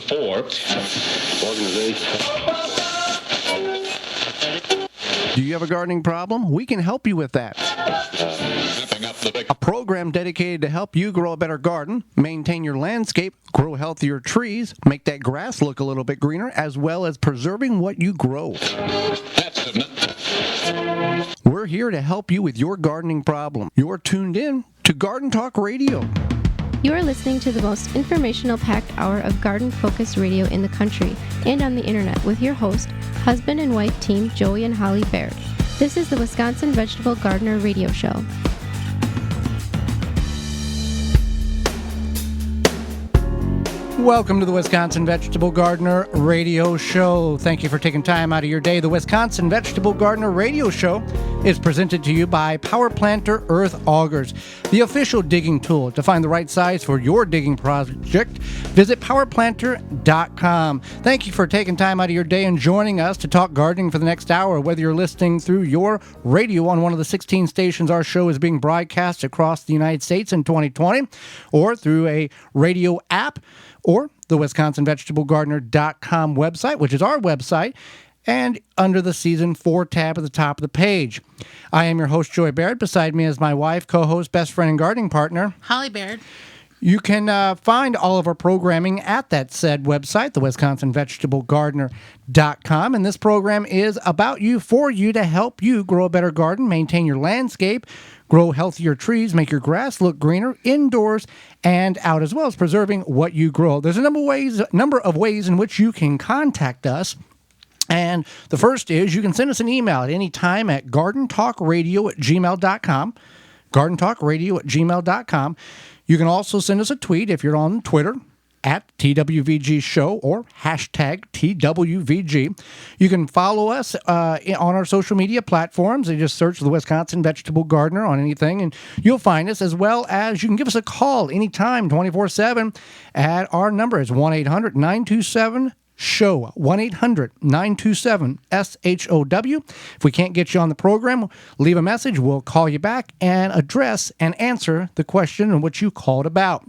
to 4. Organization. Do you have a gardening problem? We can help you with that. A program dedicated to help you grow a better garden, maintain your landscape, grow healthier trees, make that grass look a little bit greener, as well as preserving what you grow. We're here to help you with your gardening problem. You're tuned in to Garden Talk Radio. You are listening to the most informational-packed hour of garden-focused radio in the country and on the internet with your host, husband and wife team Joey and Holly Baird. This is the Wisconsin Vegetable Gardener Radio Show. Welcome to the Wisconsin Vegetable Gardener Radio Show. Thank you for taking time out of your day. The Wisconsin Vegetable Gardener Radio Show is presented to you by Power Planter Earth Augers, the official digging tool. To find the right size for your digging project, visit powerplanter.com. Thank you for taking time out of your day and joining us to talk gardening for the next hour. Whether you're listening through your radio on one of the 16 stations our show is being broadcast across the United States in 2020, or through a radio app, or the WisconsinVegetableGardener.com website, which is our website, and under the Season 4 tab at the top of the page. I am your host, Joy Baird. Beside me is my wife, co-host, best friend, and gardening partner, Holly Baird. You can find all of our programming at that said website, the WisconsinVegetableGardener.com. And this program is about you, for you, to help you grow a better garden, maintain your landscape, grow healthier trees, make your grass look greener indoors and out, as well as preserving what you grow. There's a number of ways in which you can contact us. And the first is you can send us an email at any time at gardentalkradio@gmail.com, gardentalkradio@gmail.com. You can also send us a tweet if you're on Twitter, at TWVG Show or hashtag TWVG. You can follow us on our social media platforms. You just search the Wisconsin Vegetable Gardener on anything, and you'll find us, as well as you can give us a call anytime, 24/7, at our number is 1-800-927-SHOW, 1-800-927-SHOW. If we can't get you on the program, leave a message. We'll call you back and address and answer the question in which you called about.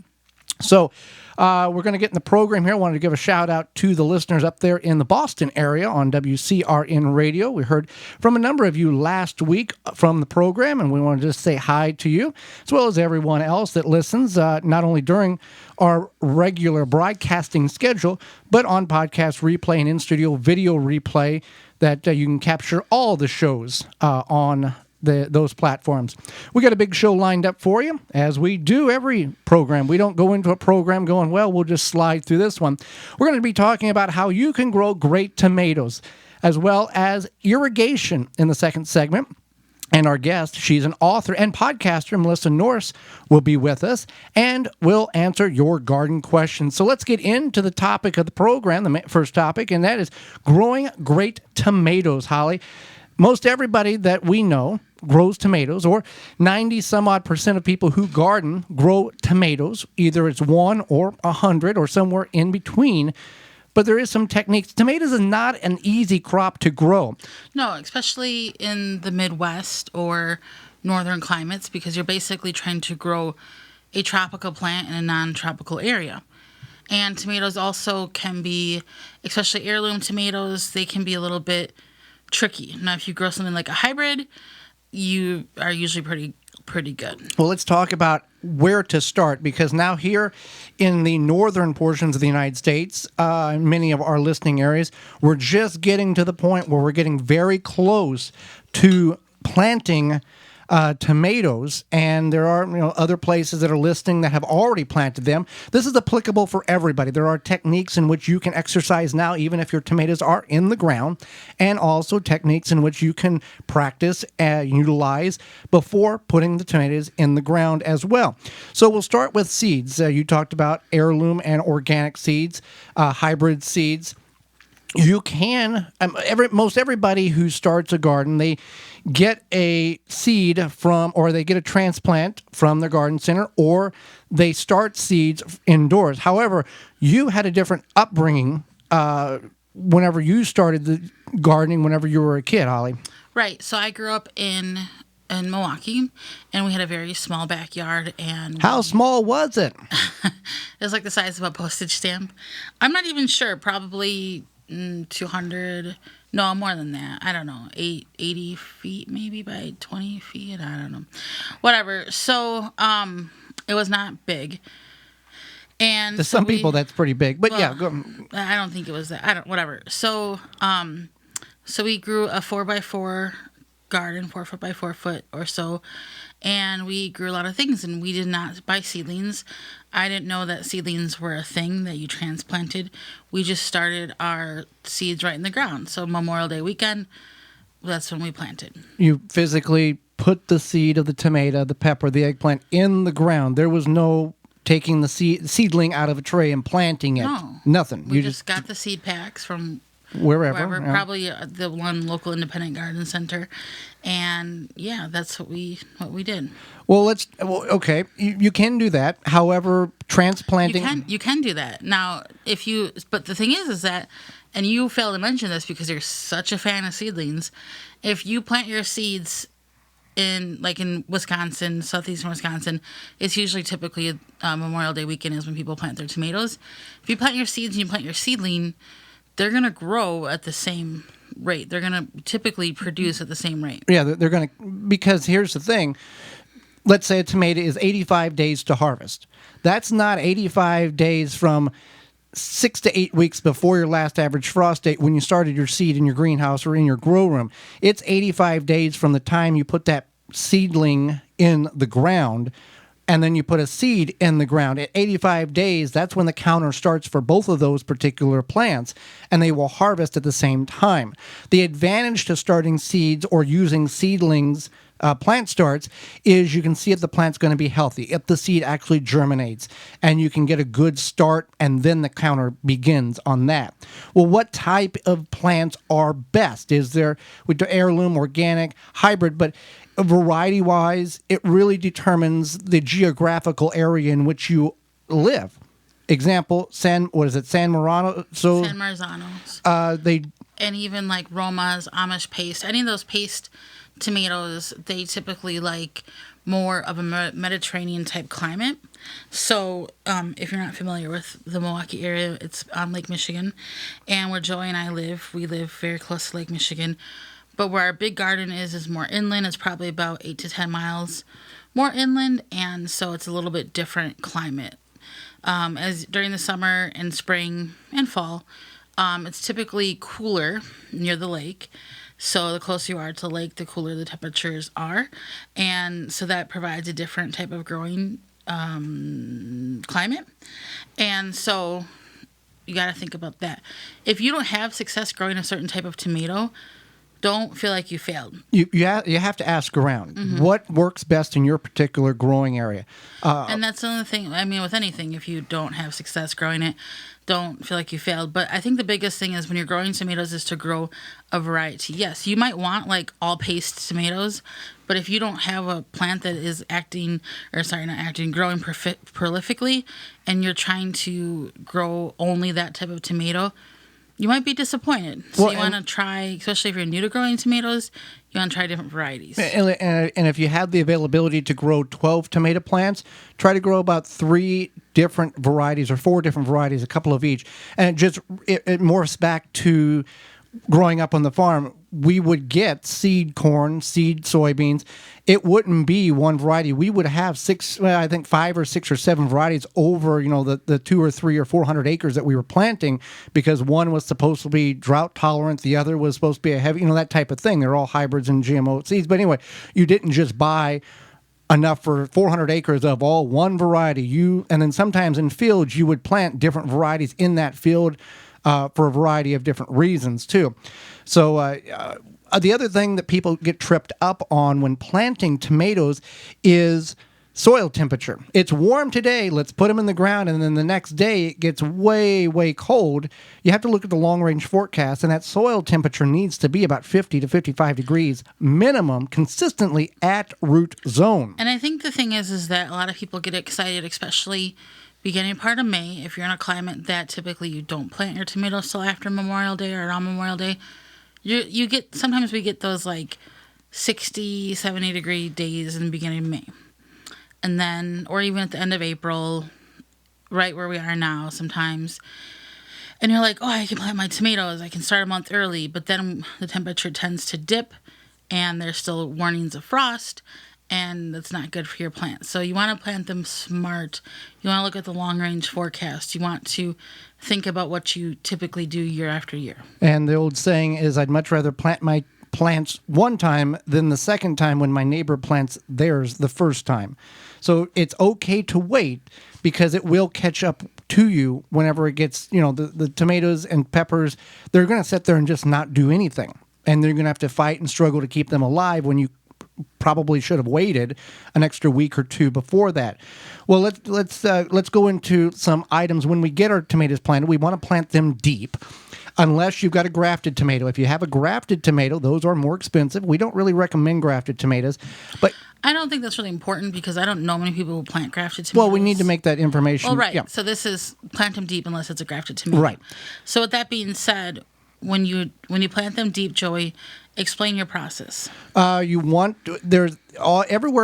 So we're going to get in the program here. I wanted to give a shout out to the listeners up there in the Boston area on WCRN Radio. We heard from a number of you last week from the program, and we want to just say hi to you, as well as everyone else that listens, not only during our regular broadcasting schedule, but on podcast replay and in-studio video replay that you can capture all the shows on those platforms. We got a big show lined up for you, as we do every program. We don't go into a program going, well, we'll just slide through this one. We're going to be talking about how you can grow great tomatoes, as well as irrigation in the second segment. And our guest, she's an author and podcaster, Melissa Norris, will be with us and will answer your garden questions. So let's get into the topic of the program, the first topic, and that is growing great tomatoes, Holly. Most everybody that we know grows tomatoes, or 90-some-odd% of people who garden grow tomatoes. Either it's 1 or 100 or somewhere in between. But there is some techniques. Tomatoes is not an easy crop to grow. No, especially in the Midwest or northern climates, because you're basically trying to grow a tropical plant in a non-tropical area. And tomatoes also can be, especially heirloom tomatoes, they can be a little bit tricky. Now, if you grow something like a hybrid, you are usually pretty good. Well, let's talk about where to start, because now here in the northern portions of the United States, many of our listening areas, we're just getting to the point where we're getting very close to planting tomatoes, and there are other places that are listening that have already planted them. This is applicable for everybody. There are techniques in which you can exercise now, even if your tomatoes are in the ground, and also techniques in which you can practice and utilize before putting the tomatoes in the ground as well. So we'll start with seeds. You talked about heirloom and organic seeds, hybrid seeds. You can, most everybody who starts a garden, they get a seed from, or they get a transplant from their garden center, or they start seeds indoors. However, you had a different upbringing whenever you started the gardening, whenever you were a kid, Holly. Right. So I grew up in in Milwaukee, and we had a very small backyard. And How small was it? it was like the size of a postage stamp. I'm not even sure. Probably 200. No, more than that. I don't know. 80 feet maybe by 20 feet. I don't know. Whatever. So it was not big. And To some people, that's pretty big. But well, yeah, go. I don't think it was that. Whatever. So we grew a 4x4 garden, 4 foot by 4 foot or so, and we grew a lot of things. And we did not buy seedlings. I didn't know that seedlings were a thing that you transplanted. We just started our seeds right in the ground. So Memorial Day weekend, that's when we planted. You physically put the seed of the tomato, the pepper, the eggplant in the ground. There was no taking the seedling out of a tray and planting it. No. Nothing. We just got the seed packs from wherever. Yeah. probably the one local independent garden center, and yeah, that's what we did. Well, okay. You can do that. However, transplanting. You can do that now but the thing is that, and you failed to mention this because you're such a fan of seedlings. If you plant your seeds in Wisconsin, southeastern Wisconsin, it's usually typically Memorial Day weekend is when people plant their tomatoes. If you plant your seeds and you plant your seedling, they're going to grow at the same rate. They're going to typically produce at the same rate. Yeah, they're going to, because here's the thing. Let's say a tomato is 85 days to harvest. That's not 85 days from 6 to 8 weeks before your last average frost date when you started your seed in your greenhouse or in your grow room. It's 85 days from the time you put that seedling in the ground, and then you put a seed in the ground. At 85 days, that's when the counter starts for both of those particular plants, and they will harvest at the same time. The advantage to starting seeds or using seedlings, plant starts, is you can see if the plant's going to be healthy, if the seed actually germinates, and you can get a good start, and then the counter begins on that. Well, what type of plants are best? Is there with the heirloom, organic, hybrid? But variety-wise, it really determines the geographical area in which you live. Example, San Marzano? San Marzanos. And even like Roma's, Amish paste, any of those paste tomatoes, they typically like more of a Mediterranean type climate. So if you're not familiar with the Milwaukee area, it's on Lake Michigan. And where Joey and I live, we live very close to Lake Michigan. But where our big garden is more inland. It's probably about 8 to 10 miles more inland, and so it's a little bit different climate. As during the summer and spring and fall, it's typically cooler near the lake. So the closer you are to the lake, the cooler the temperatures are, and so that provides a different type of growing climate. And so you got to think about that. If you don't have success growing a certain type of tomato, don't feel like you failed. You have to ask around. Mm-hmm. What works best in your particular growing area? And that's the other thing. I mean, with anything, if you don't have success growing it, don't feel like you failed. But I think the biggest thing is when you're growing tomatoes is to grow a variety. Yes, you might want like all paste tomatoes, but if you don't have a plant that is growing prolifically, and you're trying to grow only that type of tomato, you might be disappointed. So you want to try, especially if you're new to growing tomatoes, you want to try different varieties. And if you have the availability to grow 12 tomato plants, try to grow about 3 different varieties or 4 different varieties, a couple of each. And it morphs back to growing up on the farm. We would get seed corn, seed soybeans. It wouldn't be one variety. We would have 5 or 6 or 7 varieties over, the 2 or 3 or 400 acres that we were planting, because one was supposed to be drought tolerant, the other was supposed to be a heavy, that type of thing. They're all hybrids and GMO seeds. But anyway, you didn't just buy enough for 400 acres of all one variety. And then sometimes in fields, you would plant different varieties in that field for a variety of different reasons too. So the other thing that people get tripped up on when planting tomatoes is soil temperature. It's warm today, let's put them in the ground, and then the next day it gets way, way cold. You have to look at the long-range forecast, and that soil temperature needs to be about 50 to 55 degrees minimum, consistently at root zone. And I think the thing is that a lot of people get excited, especially beginning part of May, if you're in a climate that typically you don't plant your tomatoes till after Memorial Day or around Memorial Day. Sometimes we get those like 60, 70-degree days in the beginning of May. And then, or even at the end of April, right where we are now sometimes. And you're like, oh, I can plant my tomatoes. I can start a month early. But then the temperature tends to dip and there's still warnings of frost. And that's not good for your plants. So you want to plant them smart. You want to look at the long-range forecast. You want to think about what you typically do year after year. And the old saying is, I'd much rather plant my plants one time than the second time when my neighbor plants theirs the first time. So it's okay to wait because it will catch up to you whenever it gets, the tomatoes and peppers, they're going to sit there and just not do anything. And they're going to have to fight and struggle to keep them alive when you probably should have waited an extra week or two before that. Well, let's go into some items. When we get our tomatoes planted, we want to plant them deep, unless you've got a grafted tomato. If you have a grafted tomato, those are more expensive. We don't really recommend grafted tomatoes, but I don't think that's really important because I don't know many people who plant grafted tomatoes. well, we need to make that information. Oh, right. Yeah. So this is plant them deep unless it's a grafted tomato. Right. So with that being said, when you plant them deep, Joey, explain your process. Everywhere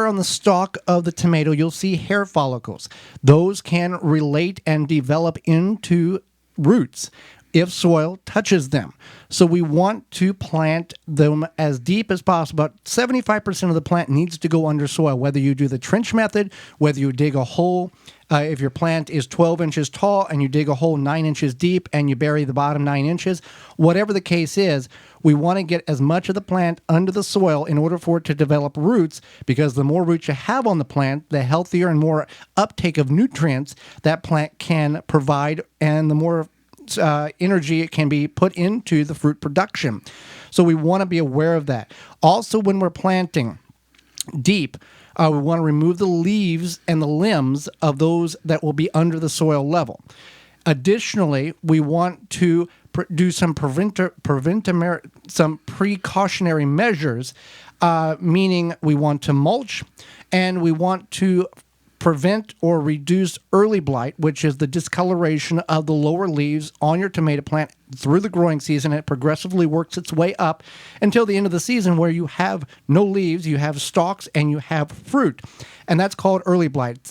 on the stalk of the tomato, you'll see hair follicles. Those can relate and develop into roots if soil touches them. So we want to plant them as deep as possible. About 75% of the plant needs to go under soil, whether you do the trench method, whether you dig a hole. If your plant is 12 inches tall and you dig a hole 9 inches deep and you bury the bottom 9 inches, whatever the case is, we want to get as much of the plant under the soil in order for it to develop roots, because the more roots you have on the plant, the healthier and more uptake of nutrients that plant can provide, and the more energy it can be put into the fruit production. So we want to be aware of that. Also, when we're planting deep, we want to remove the leaves and the limbs of those that will be under the soil level. Additionally, we want to do some precautionary measures, meaning we want to mulch and we want to prevent or reduce early blight, which is the discoloration of the lower leaves on your tomato plant through the growing season. It progressively works its way up until the end of the season, where you have no leaves, you have stalks, and you have fruit. And that's called early blight.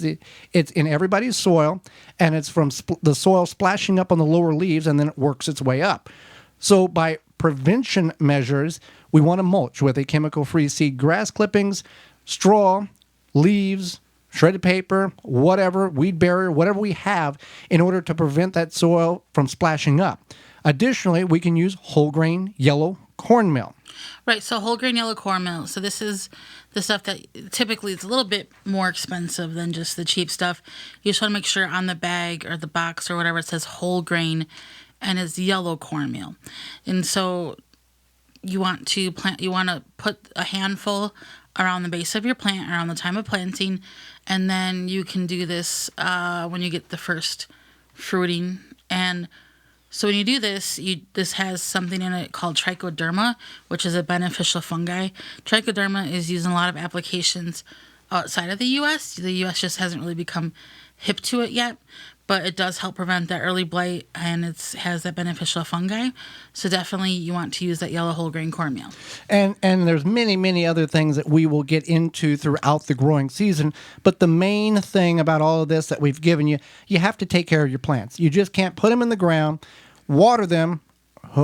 It's in everybody's soil, and it's from the soil splashing up on the lower leaves, and then it works its way up. So by prevention measures, we want to mulch with a chemical-free seed grass clippings, straw, leaves, shredded paper, whatever, weed barrier, whatever we have, in order to prevent that soil from splashing up. Additionally, we can use whole grain yellow cornmeal. Right, so whole grain yellow cornmeal. So this is the stuff that typically is a little bit more expensive than just the cheap stuff. You just want to make sure on the bag or the box or whatever it says whole grain and it's yellow cornmeal. And so you want to put a handful around the base of your plant around the time of planting, and then you can do this when you get the first fruiting. And so when you do this, this has something in it called trichoderma, which is a beneficial fungi. Trichoderma is used in a lot of applications outside of the U.S. The U.S. just hasn't really become hip to it yet, but it does help prevent that early blight, and it has that beneficial fungi. So definitely you want to use that yellow whole grain cornmeal. And there's many, many other things that we will get into throughout the growing season. But the main thing about all of this that we've given you, you have to take care of your plants. You just can't put them in the ground, water them,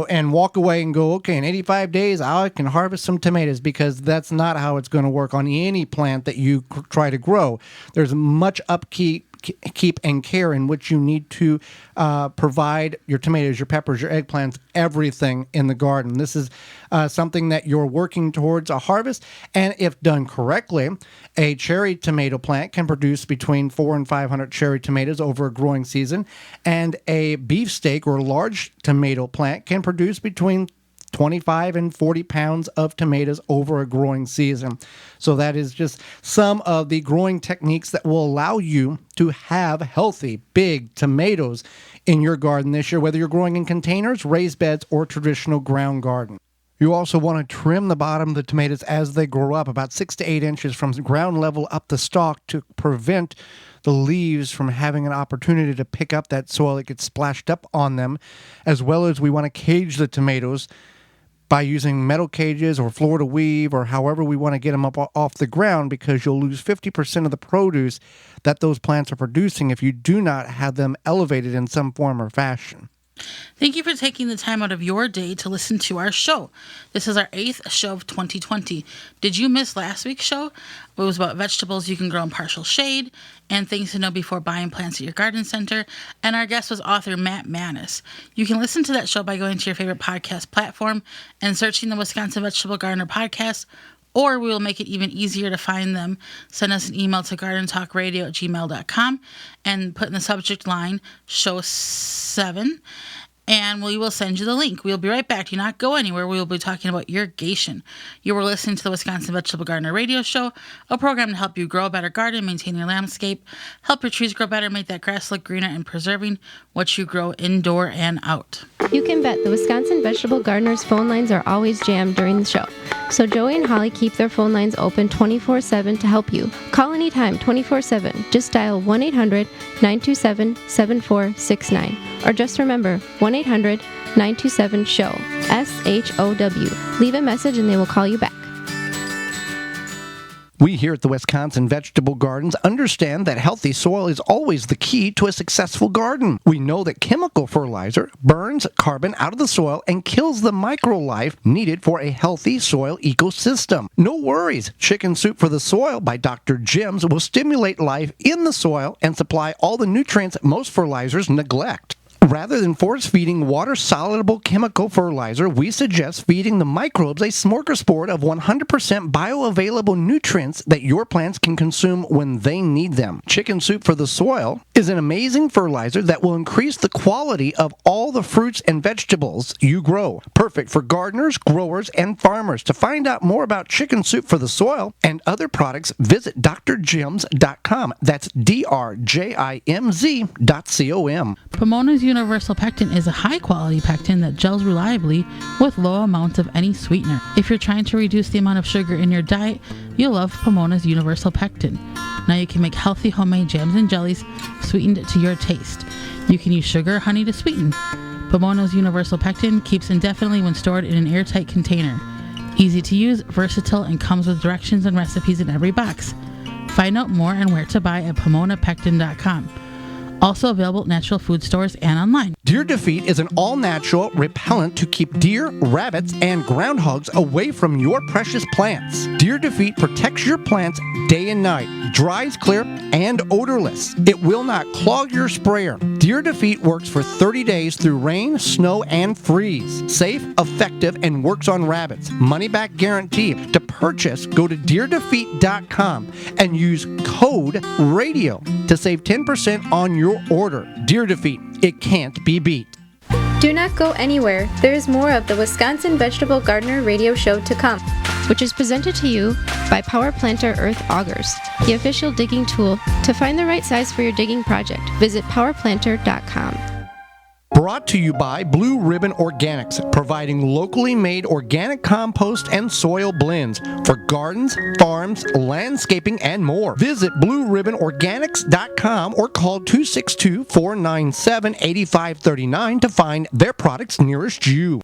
and walk away and go, okay, in 85 days, I can harvest some tomatoes, because that's not how it's going to work on any plant that you try to grow. There's much upkeep and care in which you need to provide your tomatoes, your peppers, your eggplants, everything in the garden. This is something that you're working towards a harvest, and if done correctly, a cherry tomato plant can produce between 400 and 500 cherry tomatoes over a growing season, and a beefsteak or large tomato plant can produce between 25 and 40 pounds of tomatoes over a growing season. So that is just some of the growing techniques that will allow you to have healthy, big tomatoes in your garden this year, whether you're growing in containers, raised beds, or traditional ground garden. You also want to trim the bottom of the tomatoes as they grow up, about 6 to 8 inches from ground level up the stalk, to prevent the leaves from having an opportunity to pick up that soil that gets splashed up on them, as well as we want to cage the tomatoes by using metal cages or Florida weave or however we want to get them up off the ground, because you'll lose 50% of the produce that those plants are producing if you do not have them elevated in some form or fashion. Thank you for taking the time out of your day to listen to our show. This is our 8th show of 2020. Did you miss last week's show? It was about vegetables you can grow in partial shade and things to know before buying plants at your garden center. And our guest was author Matt Manis. You can listen to that show by going to your favorite podcast platform and searching the Wisconsin Vegetable Gardener podcast, or we will make it even easier to find them. Send us an email to gardentalkradio@gmail.com and put in the subject line Show 7, and we will send you the link. We'll be right back. Do not go anywhere. We will be talking about irrigation. You were listening to the Wisconsin Vegetable Gardener Radio Show, a program to help you grow a better garden, maintain your landscape, help your trees grow better, make that grass look greener, and preserving what you grow indoor and out. You can bet the Wisconsin Vegetable Gardeners phone lines are always jammed during the show. So Joey and Holly keep their phone lines open 24/7 to help you. Call anytime 24/7. Just dial 1-800-927-7469. Or just remember 1-800-927-SHOW. SHOW. Leave a message and they will call you back. We here at the Wisconsin Vegetable Gardens understand that healthy soil is always the key to a successful garden. We know that chemical fertilizer burns carbon out of the soil and kills the microlife needed for a healthy soil ecosystem. No worries. Chicken Soup for the Soil by Dr. Jim's will stimulate life in the soil and supply all the nutrients most fertilizers neglect. Rather than force-feeding water-soluble chemical fertilizer, we suggest feeding the microbes a smorgasbord of 100% bioavailable nutrients that your plants can consume when they need them. Chicken Soup for the Soil is an amazing fertilizer that will increase the quality of all the fruits and vegetables you grow. Perfect for gardeners, growers, and farmers. To find out more about Chicken Soup for the Soil and other products, visit drjims.com. That's drjimz.com. Pomona's Universal Pectin is a high-quality pectin that gels reliably with low amounts of any sweetener. If you're trying to reduce the amount of sugar in your diet, you'll love Pomona's Universal Pectin. Now you can make healthy homemade jams and jellies sweetened to your taste. You can use sugar or honey to sweeten. Pomona's Universal Pectin keeps indefinitely when stored in an airtight container. Easy to use, versatile, and comes with directions and recipes in every box. Find out more and where to buy at PomonaPectin.com. Also available at natural food stores and online. Deer Defeat is an all-natural repellent to keep deer, rabbits, and groundhogs away from your precious plants. Deer Defeat protects your plants day and night, dries clear, and odorless. It will not clog your sprayer. Deer Defeat works for 30 days through rain, snow, and freeze. Safe, effective, and works on rabbits. Money-back guarantee. To purchase, go to deerdefeat.com and use code RADIO to save 10% on your order. Deer Defeat, it can't be beat. Do not go anywhere. There is more of the Wisconsin Vegetable Gardener Radio Show to come, which is presented to you by Power Planter Earth Augers, the official digging tool. To find the right size for your digging project, visit powerplanter.com. Brought to you by Blue Ribbon Organics, providing locally made organic compost and soil blends for gardens, farms, landscaping, and more. Visit BlueRibbonOrganics.com or call 262-497-8539 to find their products nearest you.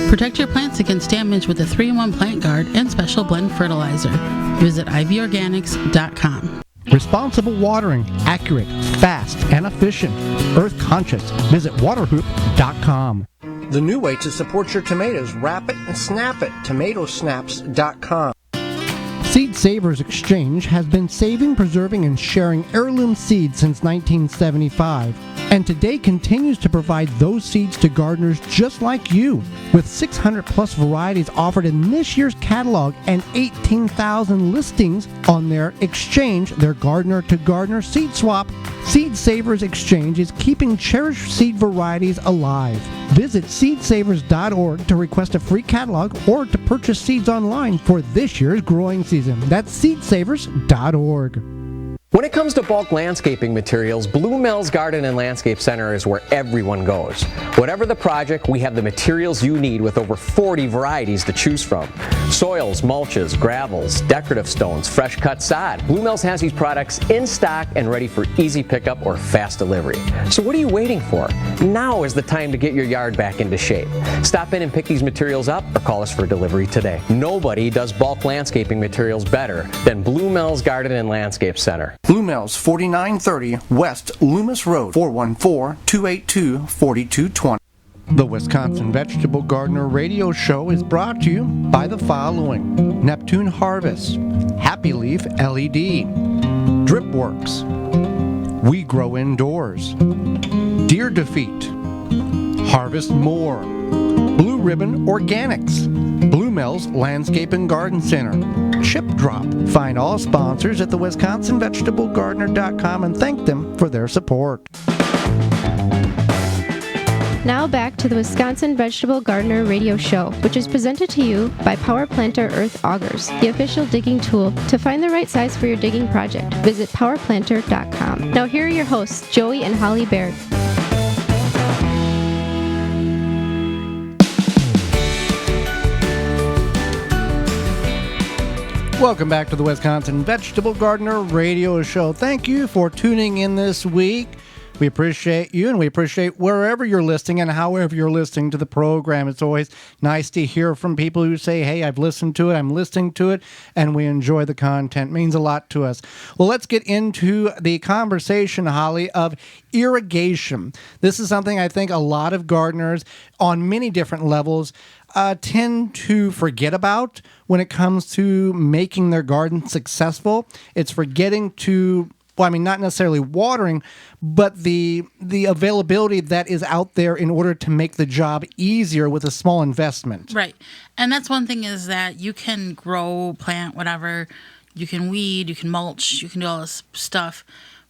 Protect your plants against damage with a 3-in-1 plant guard and special blend fertilizer. Visit ivorganics.com. Responsible watering, accurate, fast, and efficient. Earth conscious. Visit waterhoop.com. The new way to support your tomatoes. Wrap it and snap it. Tomatosnaps.com. Seed Savers Exchange has been saving, preserving, and sharing heirloom seeds since 1975, and today continues to provide those seeds to gardeners just like you. With 600 plus varieties offered in this year's catalog and 18,000 listings on their exchange, their gardener to gardener seed swap, Seed Savers Exchange is keeping cherished seed varieties alive. Visit seedsavers.org to request a free catalog or to purchase seeds online for this year's growing season. That's seedsavers.org. When it comes to bulk landscaping materials, Blue Mills Garden and Landscape Center is where everyone goes. Whatever the project, we have the materials you need with over 40 varieties to choose from. Soils, mulches, gravels, decorative stones, fresh cut sod. Blue Mills has these products in stock and ready for easy pickup or fast delivery. So what are you waiting for? Now is the time to get your yard back into shape. Stop in and pick these materials up or call us for delivery today. Nobody does bulk landscaping materials better than Blue Mills Garden and Landscape Center. Blue Mills, 4930 West Loomis Road, 414-282-4220. The Wisconsin Vegetable Gardener Radio Show is brought to you by the following: Neptune Harvest, Happy Leaf LED, Dripworks, We Grow Indoors, Deer Defeat, Harvest More, Blue Ribbon Organics, Blue Mills Landscape and Garden Center, Chip Drop. Find all sponsors at the WisconsinVegetableGardener.com and thank them for their support. Now back to the Wisconsin Vegetable Gardener Radio Show, which is presented to you by Power Planter Earth Augers, the official digging tool. To find the right size for your digging project, visit powerplanter.com. Now here are your hosts, Joey and Holly Baird. Welcome back to the Wisconsin Vegetable Gardener Radio Show. Thank you for tuning in this week. We appreciate you, and we appreciate wherever you're listening and however you're listening to the program. It's always nice to hear from people who say, hey, I've listened to it, I'm listening to it, and we enjoy the content. It means a lot to us. Well, let's get into the conversation, Holly, of irrigation. This is something I think a lot of gardeners on many different levels tend to forget about when it comes to making their garden successful. It's forgetting to, well, I mean, not necessarily watering, but the availability that is out there in order to make the job easier with a small investment. Right. And that's one thing, is that you can grow, plant, whatever. You can weed, you can mulch, you can do all this stuff.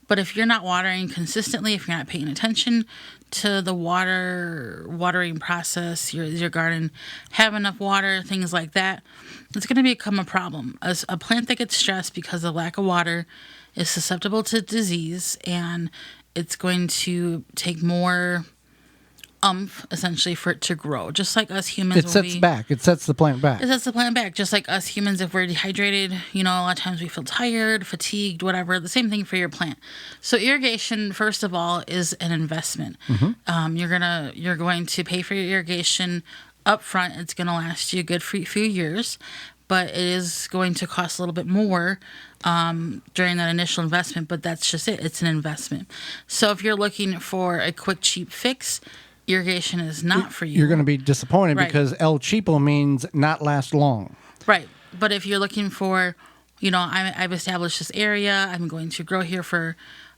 But if you're not watering consistently, if you're not paying attention to the watering process, your garden, have enough water, things like that, it's going to become a problem. As a plant that gets stressed because of lack of water is susceptible to disease, and it's going to take more essentially for it to grow. Just like us humans, it sets the plant back. It sets the plant back. Just like us humans, if we're dehydrated, a lot of times we feel tired, fatigued, whatever. The same thing for your plant. So irrigation, first of all, is an investment. Mm-hmm. You're going to pay for your irrigation up front. It's going to last you a good few years, but it is going to cost a little bit more during that initial investment. But that's just it. It's an investment. So if you're looking for a quick, cheap fix, irrigation is not for you. You're going to be disappointed, right? Because El Cheapo means not last long. Right. But if you're looking for, I've established this area, I'm going to grow here for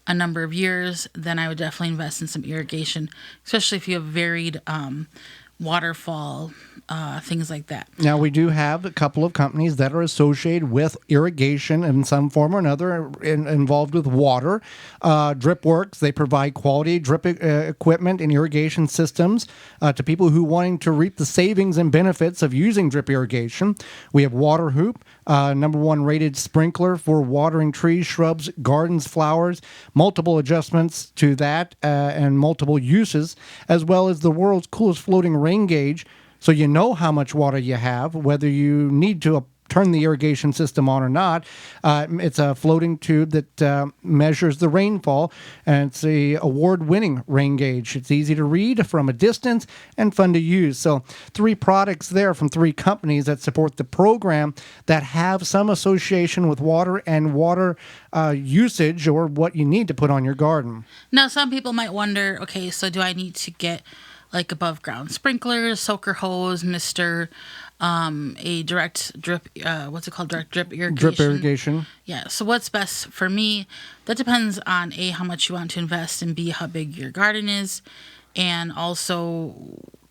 a number of years, then I would definitely invest in some irrigation, especially if you have varied waterfall, things like that. Now, we do have a couple of companies that are associated with irrigation in some form or another, involved with water. Dripworks, they provide quality drip equipment and irrigation systems to people who wanting to reap the savings and benefits of using drip irrigation. We have Water Hoop, #1 rated sprinkler for watering trees, shrubs, gardens, flowers, multiple adjustments to that and multiple uses, as well as the world's coolest floating rain gauge, so you know how much water you have, whether you need to turn the irrigation system on or not. It's a floating tube that measures the rainfall, and it's a award-winning rain gauge. It's easy to read from a distance and fun to use. So 3 products there from 3 companies that support the program that have some association with water and water usage, or what you need to put on your garden. Now, some people might wonder, okay, so do I need to get like above ground sprinklers, soaker hose, mister, a direct drip, direct drip irrigation? Drip irrigation. Yeah, so what's best for me, that depends on A, how much you want to invest, and B, how big your garden is, and also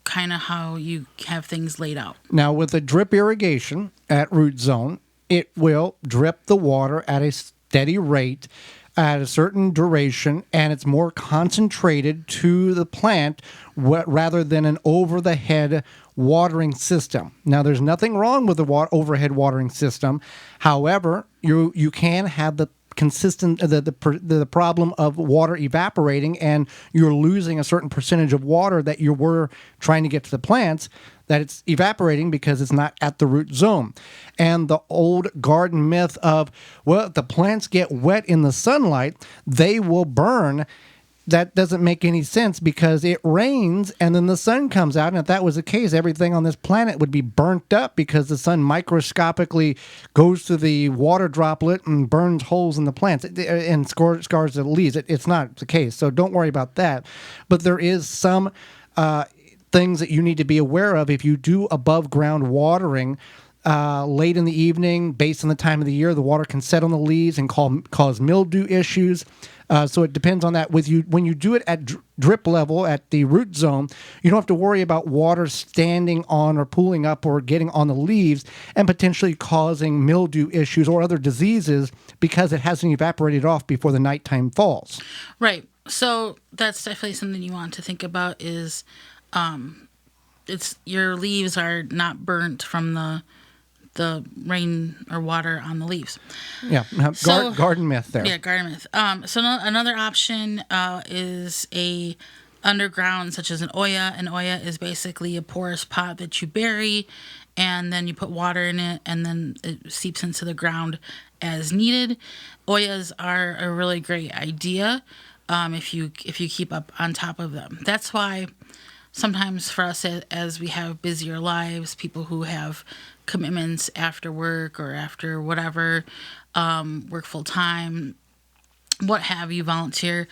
kind of how you have things laid out. Now, with a drip irrigation at root zone, it will drip the water at a steady rate at a certain duration, and it's more concentrated to the plant rather than an over-the-head watering system. Now, there's nothing wrong with the overhead watering system. However, you can have the the problem of water evaporating, and you're losing a certain percentage of water that you were trying to get to the plants, that it's evaporating because it's not at the root zone. And the old garden myth of, well, if the plants get wet in the sunlight, they will burn. That doesn't make any sense, because it rains and then the sun comes out. And if that was the case, everything on this planet would be burnt up, because the sun microscopically goes to the water droplet and burns holes in the plants and scars the leaves. It's not the case. So don't worry about that. But there is some things that you need to be aware of if you do above ground watering. Late in the evening, based on the time of the year, the water can set on the leaves and cause mildew issues. So it depends on that. When you do it at drip level at the root zone, you don't have to worry about water standing on or pooling up or getting on the leaves and potentially causing mildew issues or other diseases, because it hasn't evaporated off before the nighttime falls. Right. So that's definitely something you want to think about is your leaves are not burnt from the rain or water on the leaves. Yeah, garden myth there. Yeah, garden myth. So another option is a underground, such as an Oya. An Oya is basically a porous pot that you bury, and then you put water in it, and then it seeps into the ground as needed. Oyas are a really great idea if you keep up on top of them. That's why sometimes for us, as we have busier lives, people who have commitments after work or after whatever, work full time, what have you, volunteer,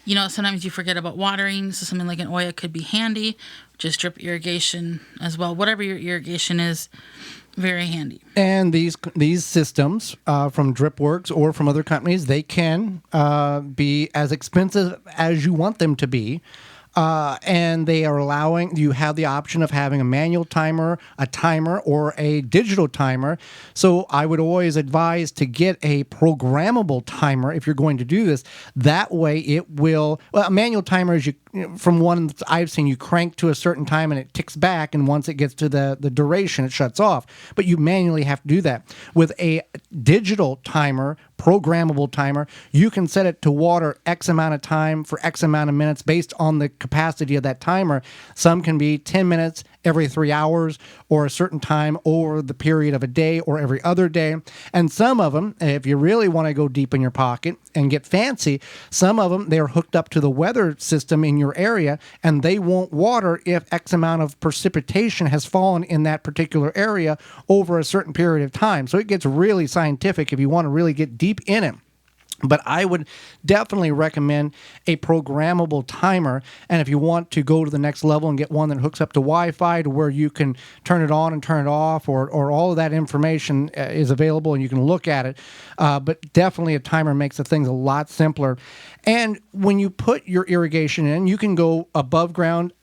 sometimes you forget about watering. So something like an Oya could be handy. Just drip irrigation as well. Whatever your irrigation is, very handy. And these systems from DripWorks or from other companies, they can be as expensive as you want them to be. And they are allowing, you have the option of having a manual timer, a timer, or a digital timer. So I would always advise to get a programmable timer if you're going to do this. That way it will, a manual timer is, from one I've seen, you crank to a certain time and it ticks back, and once it gets to the duration, it shuts off. But you manually have to do that. With a digital timer, programmable timer, you can set it to water X amount of time for X amount of minutes based on the capacity of that timer. Some can be 10 minutes every 3 hours, or a certain time over the period of a day or every other day. And some of them, if you really want to go deep in your pocket and get fancy, some of them, they're hooked up to the weather system in your area, and they won't water if X amount of precipitation has fallen in that particular area over a certain period of time. So it gets really scientific if you want to really get deep in it. But I would definitely recommend a programmable timer. And if you want to go to the next level and get one that hooks up to Wi-Fi, to where you can turn it on and turn it off, or all of that information is available and you can look at it. But definitely a timer makes the things a lot simpler. And when you put your irrigation in, you can go above ground,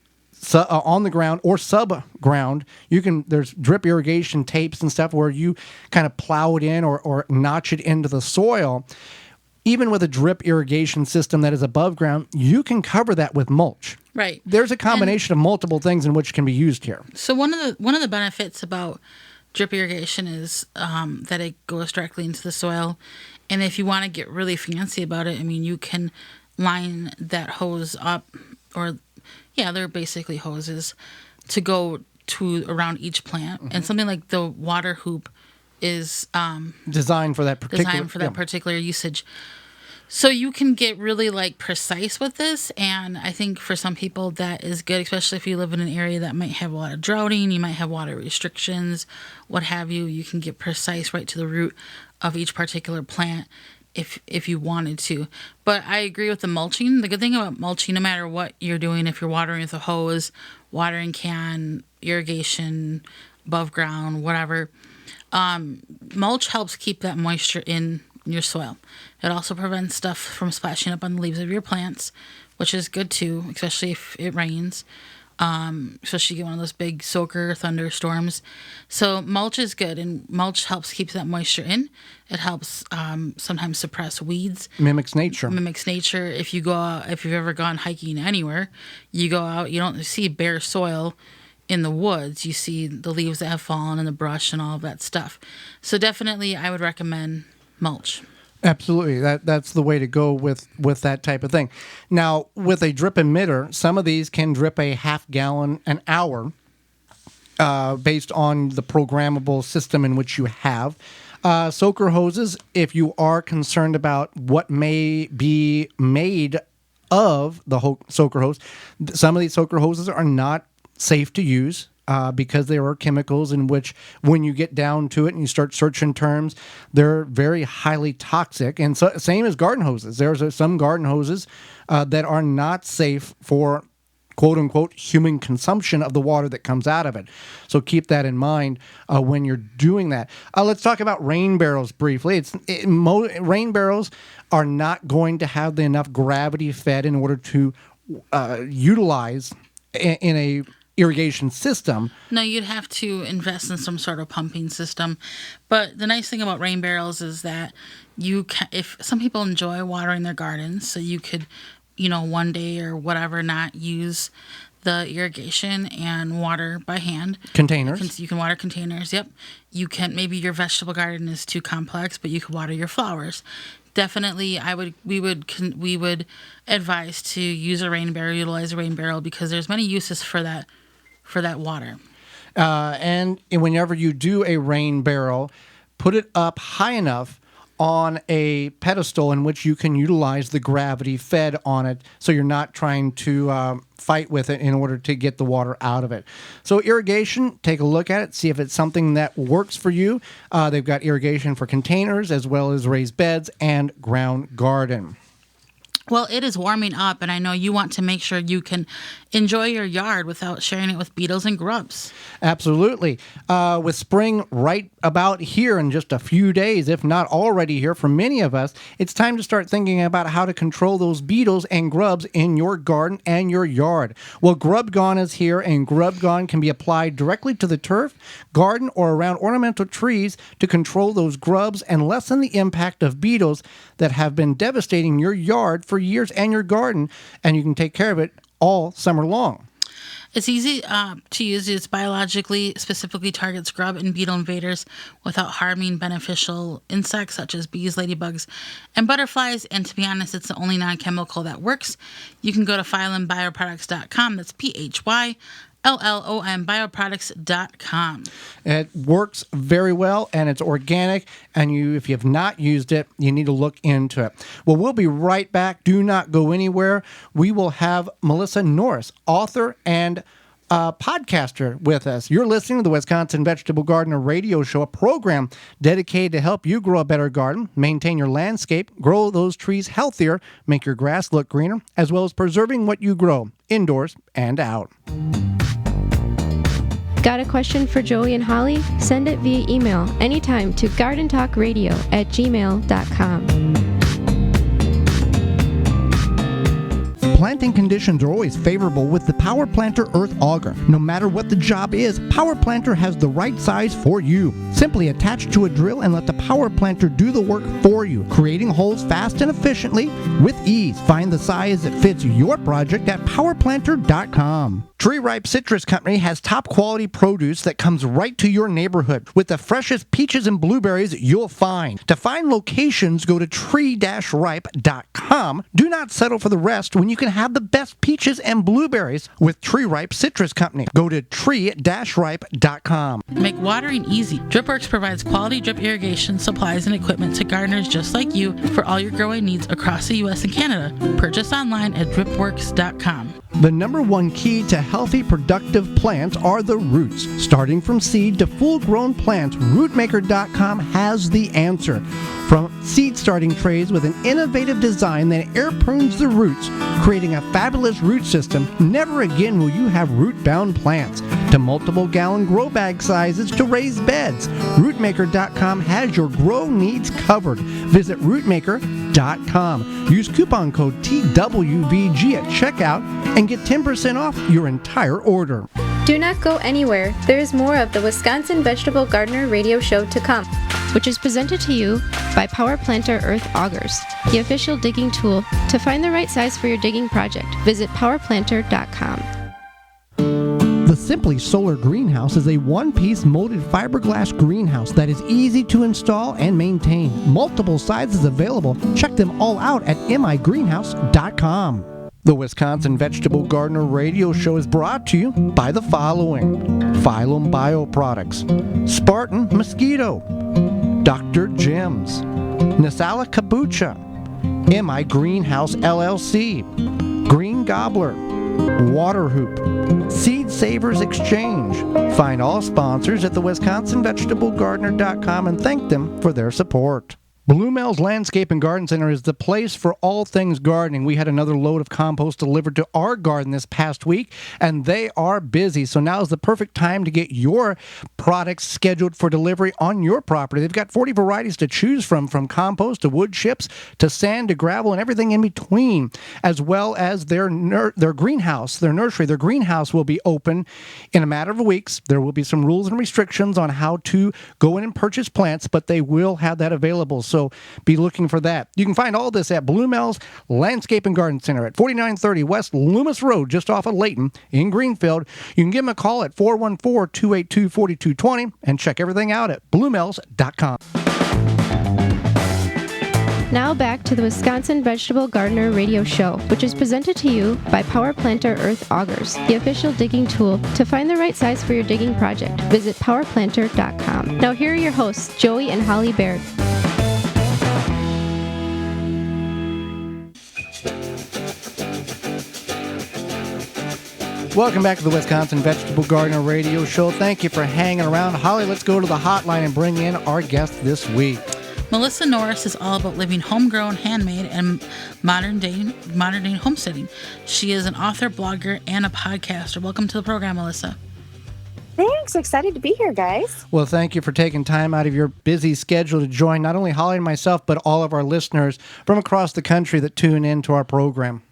on the ground, or sub-ground. There's drip irrigation tapes and stuff where you kind of plow it in or notch it into the soil. Even with a drip irrigation system that is above ground, you can cover that with mulch. Right. There's a combination of multiple things in which can be used here. So one of the benefits about drip irrigation is that it goes directly into the soil. And if you want to get really fancy about it, you can line that hose up, they're basically hoses, to go to around each plant. Mm-hmm. And something like the water hoop is designed for that particular usage. So you can get really precise with this, and I think for some people that is good, especially if you live in an area that might have a lot of droughting, you might have water restrictions, what have you. You can get precise right to the root of each particular plant if you wanted to. But I agree with the mulching. The good thing about mulching, no matter what you're doing, if you're watering with a hose, watering can, irrigation, above ground, whatever, mulch helps keep that moisture in your soil. It also prevents stuff from splashing up on the leaves of your plants, which is good too, especially if it rains, especially you get one of those big soaker thunderstorms. So mulch is good, and mulch helps keep that moisture in. It helps sometimes suppress weeds. Mimics nature. If you've ever gone hiking anywhere, you go out, you don't see bare soil in the woods. You see the leaves that have fallen and the brush and all of that stuff. So definitely I would recommend mulch. Absolutely. That's the way to go with that type of thing. Now, with a drip emitter, some of these can drip a half gallon an hour based on the programmable system in which you have. Soaker hoses, if you are concerned about what may be made of the soaker hose, some of these soaker hoses are not safe to use. Because there are chemicals in which, when you get down to it and you start searching terms, they're very highly toxic. And so, same as garden hoses. There's some garden hoses that are not safe for quote-unquote human consumption of the water that comes out of it. So keep that in mind when you're doing that. Let's talk about rain barrels briefly. Rain barrels are not going to have enough gravity fed in order to utilize in a irrigation system. No, you'd have to invest in some sort of pumping system. But the nice thing about rain barrels is that you can, if some people enjoy watering their gardens, so you could, one day or whatever, not use the irrigation and water by hand. Containers. You can water containers. Yep. You can, maybe your vegetable garden is too complex, but you could water your flowers. Definitely, we would advise to use a rain barrel, utilize a rain barrel, because there's many uses for that water. And whenever you do a rain barrel, put it up high enough on a pedestal in which you can utilize the gravity fed on it, so you're not trying to fight with it in order to get the water out of it. So irrigation, take a look at it, see if it's something that works for you. They've got irrigation for containers as well as raised beds and ground garden. Well, it is warming up, and I know you want to make sure you can enjoy your yard without sharing it with beetles and grubs. Absolutely. With spring right about here in just a few days, if not already here for many of us, it's time to start thinking about how to control those beetles and grubs in your garden and your yard. Well, Grub Gone is here, and Grub Gone can be applied directly to the turf, garden, or around ornamental trees to control those grubs and lessen the impact of beetles that have been devastating your yard for years and your garden, and you can take care of it all summer long. It's easy to use. It biologically specifically targets grub and beetle invaders without harming beneficial insects such as bees, ladybugs, and butterflies. And to be honest, it's the only non-chemical that works. You can go to phyllombioproducts.com. That's PHYLLOM bioproducts.com. It works very well, and it's organic, and if you have not used it, you need to look into it. Well, we'll be right back. Do not go anywhere. We will have Melissa Norris, author and podcaster, with us. You're listening to the Wisconsin Vegetable Gardener Radio Show, a program dedicated to help you grow a better garden, maintain your landscape, grow those trees healthier, make your grass look greener, as well as preserving what you grow, indoors and out. Got a question for Joey and Holly? Send it via email anytime to gardentalkradio@gmail.com. Planting conditions are always favorable with the Power Planter Earth Auger. No matter what the job is, Power Planter has the right size for you. Simply attach to a drill and let the Power Planter do the work for you, creating holes fast and efficiently with ease. Find the size that fits your project at powerplanter.com. Tree Ripe Citrus Company has top quality produce that comes right to your neighborhood with the freshest peaches and blueberries you'll find. To find locations, go to tree-ripe.com. Do not settle for the rest when you can have the best peaches and blueberries with Tree Ripe Citrus Company. Go to tree-ripe.com. Make watering easy. DripWorks provides quality drip irrigation supplies and equipment to gardeners just like you for all your growing needs across the U.S. and Canada. Purchase online at dripworks.com. The number one key to healthy, productive plants are the roots. Starting from seed to full-grown plants, rootmaker.com has the answer. From seed starting trays with an innovative design that air prunes the roots, creating a fabulous root system, never again will you have root-bound plants. To multiple gallon grow bag sizes to raised beds, rootmaker.com has your grow needs covered. Visit rootmaker.com. Use coupon code TWVG at checkout and get 10% off your entire order. Do not go anywhere. There is more of the Wisconsin Vegetable Gardener Radio Show to come, which is presented to you by Power Planter Earth Augers, the official digging tool. To find the right size for your digging project, visit powerplanter.com. The Simply Solar Greenhouse is a one-piece molded fiberglass greenhouse that is easy to install and maintain. Multiple sizes available. Check them all out at migreenhouse.com. The Wisconsin Vegetable Gardener Radio Show is brought to you by the following: Phylum Bioproducts, Spartan Mosquito, Dr. Jim's, Nasala Kabucha, MI Greenhouse LLC, Green Gobbler, Water Hoop, Seed Savers Exchange. Find all sponsors at the WisconsinVegetableGardener.com and thank them for their support. Blue Mel's Landscape and Garden Center is the place for all things gardening. We had another load of compost delivered to our garden this past week, and they are busy. So now is the perfect time to get your products scheduled for delivery on your property. They've got 40 varieties to choose from compost to wood chips to sand to gravel and everything in between, as well as their greenhouse, their nursery. Their greenhouse will be open in a matter of weeks. There will be some rules and restrictions on how to go in and purchase plants, but they will have that available. So be looking for that. You can find all this at Blue Mel's Landscape and Garden Center at 4930 West Loomis Road, just off of Layton in Greenfield. You can give them a call at 414-282-4220 and check everything out at bluemels.com. Now back to the Wisconsin Vegetable Gardener Radio Show, which is presented to you by Power Planter Earth Augers, the official digging tool. To find the right size for your digging project, visit powerplanter.com. Now here are your hosts, Joey and Holly Baird. Welcome back to the Wisconsin Vegetable Gardener Radio Show. Thank you for hanging around. Holly, let's go to the hotline and bring in our guest this week. Melissa Norris is all about living homegrown, handmade, and modern day homesteading. She is an author, blogger, and a podcaster. Welcome to the program, Melissa. Thanks. Excited to be here, guys. Well, thank you for taking time out of your busy schedule to join not only Holly and myself, but all of our listeners from across the country that tune in to our program.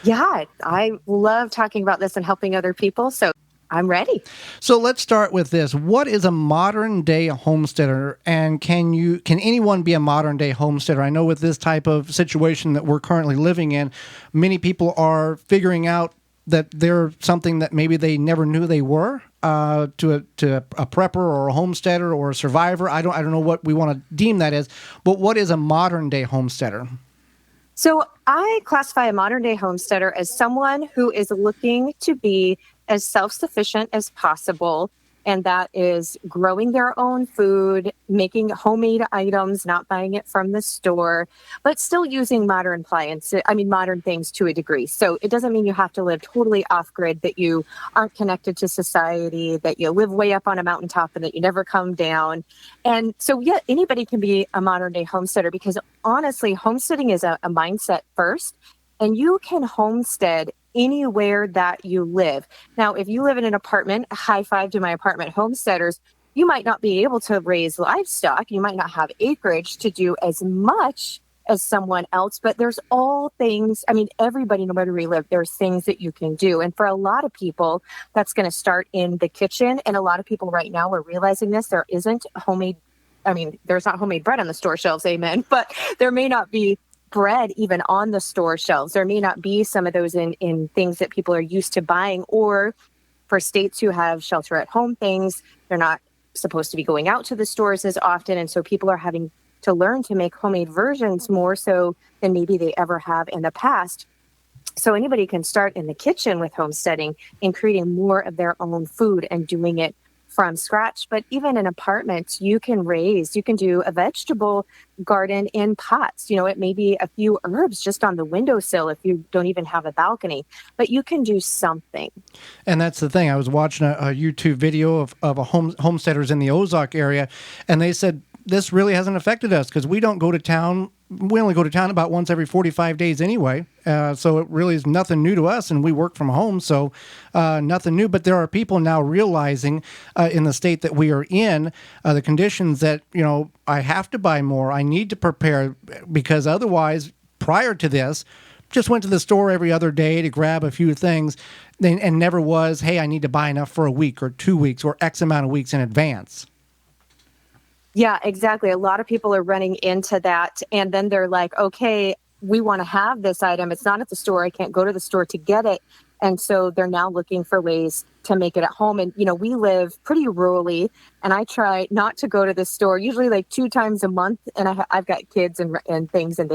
Yeah, I love talking about this and helping other people, so I'm ready. So let's start with this. What is a modern day homesteader, and can anyone be a modern day homesteader? I know with this type of situation that we're currently living in, many people are figuring out that they're something that maybe they never knew they were, to a prepper or a homesteader or a survivor. I don't know what we want to deem that as, but what is a modern day homesteader? So I classify a modern day homesteader as someone who is looking to be as self-sufficient as possible, and that is growing their own food, making homemade items, not buying it from the store, but still using modern things to a degree. So it doesn't mean you have to live totally off-grid, that you aren't connected to society, that you live way up on a mountaintop and that you never come down. And so, yeah, anybody can be a modern day homesteader, because honestly, homesteading is a mindset first, and you can homestead anywhere that you live. Now, if you live in an apartment, high five to my apartment homesteaders, you might not be able to raise livestock. You might not have acreage to do as much as someone else, but there's all things. I mean, everybody, no matter where you live, there's things that you can do. And for a lot of people, that's going to start in the kitchen. And a lot of people right now are realizing this. There's not homemade bread on the store shelves, amen, but there may not be bread even on the store shelves. There may not be some of those in things that people are used to buying, or for states who have shelter at home things, they're not supposed to be going out to the stores as often. And so people are having to learn to make homemade versions more so than maybe they ever have in the past. So anybody can start in the kitchen with homesteading and creating more of their own food and doing it from scratch. But even in apartments, you can do a vegetable garden in pots. It may be a few herbs just on the windowsill if you don't even have a balcony, but you can do something. And that's the thing. I was watching a YouTube video of a homesteaders in the Ozark area, and they said this really hasn't affected us because we don't go to town. We only go to town about once every 45 days anyway. So it really is nothing new to us, and we work from home, so nothing new. But there are people now realizing in the state that we are in, the conditions that, I have to buy more. I need to prepare, because otherwise, prior to this, just went to the store every other day to grab a few things and never was, hey, I need to buy enough for a week or 2 weeks or X amount of weeks in advance. Yeah, exactly. A lot of people are running into that, and then they're like, okay, we want to have this item. It's not at the store. I can't go to the store to get it. And so they're now looking for ways to make it at home. And, we live pretty rurally, and I try not to go to the store usually like 2 times a month. And I've got kids and things, and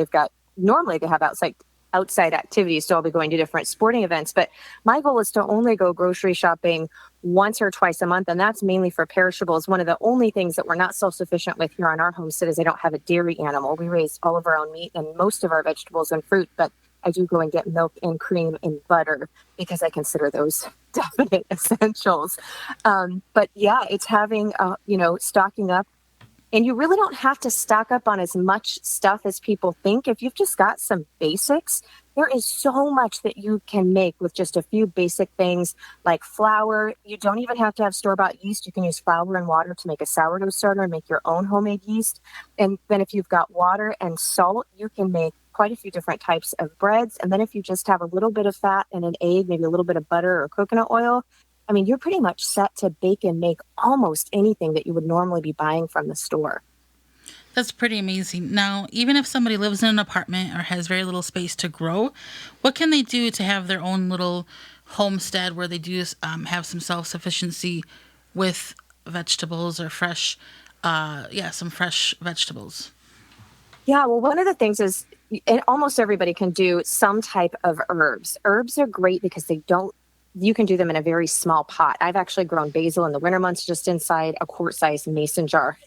normally they have outside activities. So I'll be going to different sporting events. But my goal is to only go grocery shopping once or twice a month. And that's mainly for perishables. One of the only things that we're not self-sufficient with here on our homestead is I don't have a dairy animal. We raise all of our own meat and most of our vegetables and fruit, but I do go and get milk and cream and butter because I consider those definite essentials. But yeah, it's having, stocking up. And you really don't have to stock up on as much stuff as people think. If you've just got some basics, there is so much that you can make with just a few basic things like flour. You don't even have to have store-bought yeast. You can use flour and water to make a sourdough starter and make your own homemade yeast. And then if you've got water and salt, you can make quite a few different types of breads. And then if you just have a little bit of fat and an egg, maybe a little bit of butter or coconut oil, I mean, you're pretty much set to bake and make almost anything that you would normally be buying from the store. That's pretty amazing. Now, even if somebody lives in an apartment or has very little space to grow, what can they do to have their own little homestead where they do have some self-sufficiency with vegetables or some fresh vegetables? Yeah, well, one of the things is almost everybody can do some type of herbs. Herbs are great because you can do them in a very small pot. I've actually grown basil in the winter months just inside a quart-sized mason jar.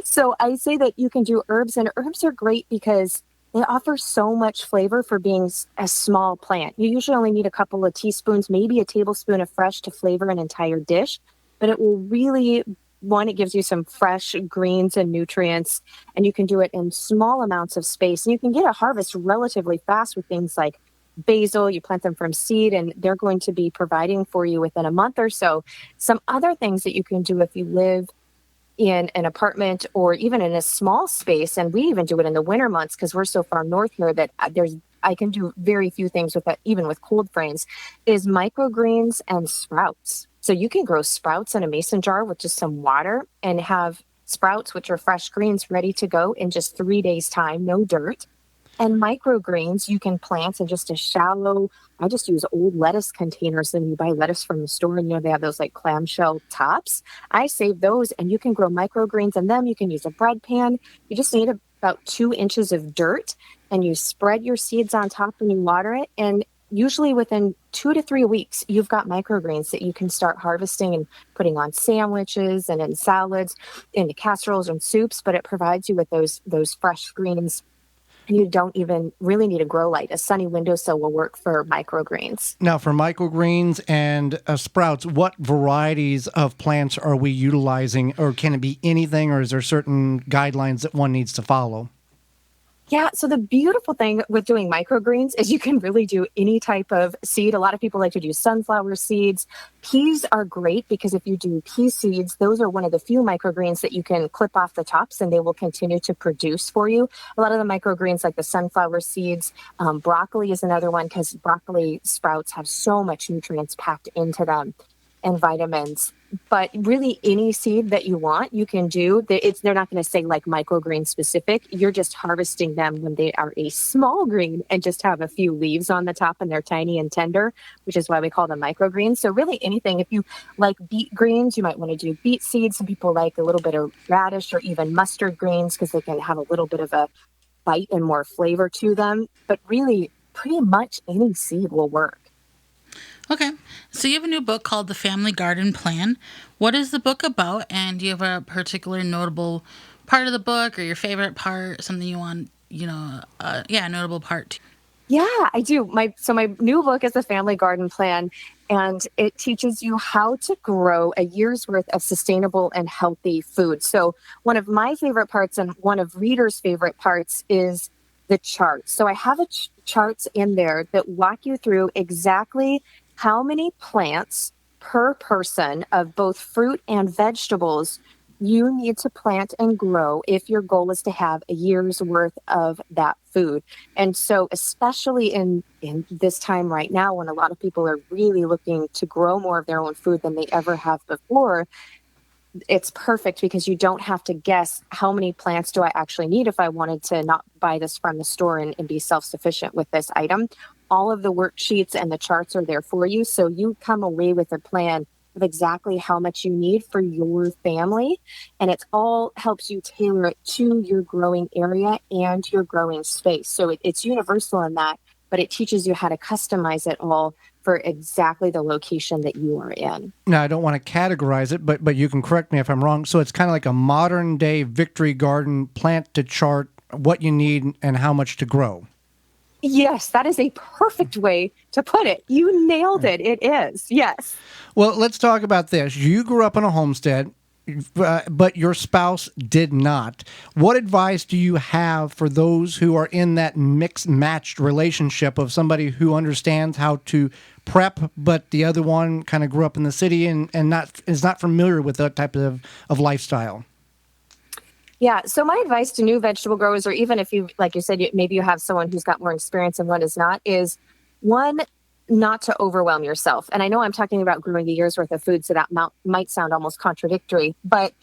So I say that you can do herbs, and herbs are great because they offer so much flavor for being a small plant. You usually only need a couple of teaspoons, maybe a tablespoon of fresh to flavor an entire dish, but it will really, it gives you some fresh greens and nutrients, and you can do it in small amounts of space. And you can get a harvest relatively fast with things like basil. You plant them from seed, and they're going to be providing for you within a month or so. Some other things that you can do if you live in an apartment or even in a small space, and we even do it in the winter months because we're so far north here that I can do very few things with that, even with cold frames, is microgreens and sprouts. So you can grow sprouts in a mason jar with just some water and have sprouts, which are fresh greens, ready to go in just 3 days' time, no dirt. And microgreens you can plant in just I just use old lettuce containers. And you buy lettuce from the store and they have those like clamshell tops. I save those, and you can grow microgreens in them. You can use a bread pan. You just need about 2 inches of dirt, and you spread your seeds on top and you water it. And usually within 2 to 3 weeks, you've got microgreens that you can start harvesting and putting on sandwiches and in salads, into casseroles and soups. But it provides you with those fresh greens. You don't even really need a grow light. A sunny windowsill will work for microgreens. Now, for microgreens and sprouts, what varieties of plants are we utilizing, or can it be anything, or is there certain guidelines that one needs to follow? Yeah, so the beautiful thing with doing microgreens is you can really do any type of seed. A lot of people like to do sunflower seeds. Peas are great because if you do pea seeds, those are one of the few microgreens that you can clip off the tops and they will continue to produce for you. A lot of the microgreens like the sunflower seeds, broccoli is another one because broccoli sprouts have so much nutrients packed into them and vitamins. But really any seed that you want, you can do. They're not going to say like microgreen specific. You're just harvesting them when they are a small green and just have a few leaves on the top and they're tiny and tender, which is why we call them microgreens. So really anything. If you like beet greens, you might want to do beet seeds. Some people like a little bit of radish or even mustard greens because they can have a little bit of a bite and more flavor to them. But really, pretty much any seed will work. Okay, so you have a new book called The Family Garden Plan. What is the book about, and do you have a particular notable part of the book or your favorite part, something you want, a notable part? Yeah, I do. My new book is The Family Garden Plan, and it teaches you how to grow a year's worth of sustainable and healthy food. So one of my favorite parts and one of readers' favorite parts is the charts. So I have charts in there that walk you through exactly how many plants per person of both fruit and vegetables you need to plant and grow if your goal is to have a year's worth of that food. And so especially in this time right now when a lot of people are really looking to grow more of their own food than they ever have before, it's perfect because you don't have to guess how many plants do I actually need if I wanted to not buy this from the store and be self-sufficient with this item. all of the worksheets and the charts are there for you. So you come away with a plan of exactly how much you need for your family. And it all helps you tailor it to your growing area and your growing space. So it's universal in that, but it teaches you how to customize it all for exactly the location that you are in. Now, I don't want to categorize it, but you can correct me if I'm wrong. So it's kind of like a modern day Victory Garden, plant to chart, what you need and how much to grow. Yes, that is a perfect way to put it. You nailed it. It is. Yes. Well, let's talk about this. You grew up in a homestead, but your spouse did not. What advice do you have for those who are in that mixed-matched relationship of somebody who understands how to prep, but the other one kind of grew up in the city and is not familiar with that type of lifestyle? Yeah. So my advice to new vegetable growers, or even if you, like you said, maybe you have someone who's got more experience and one is not, is one, not to overwhelm yourself. And I know I'm talking about growing a year's worth of food, so that might sound almost contradictory, but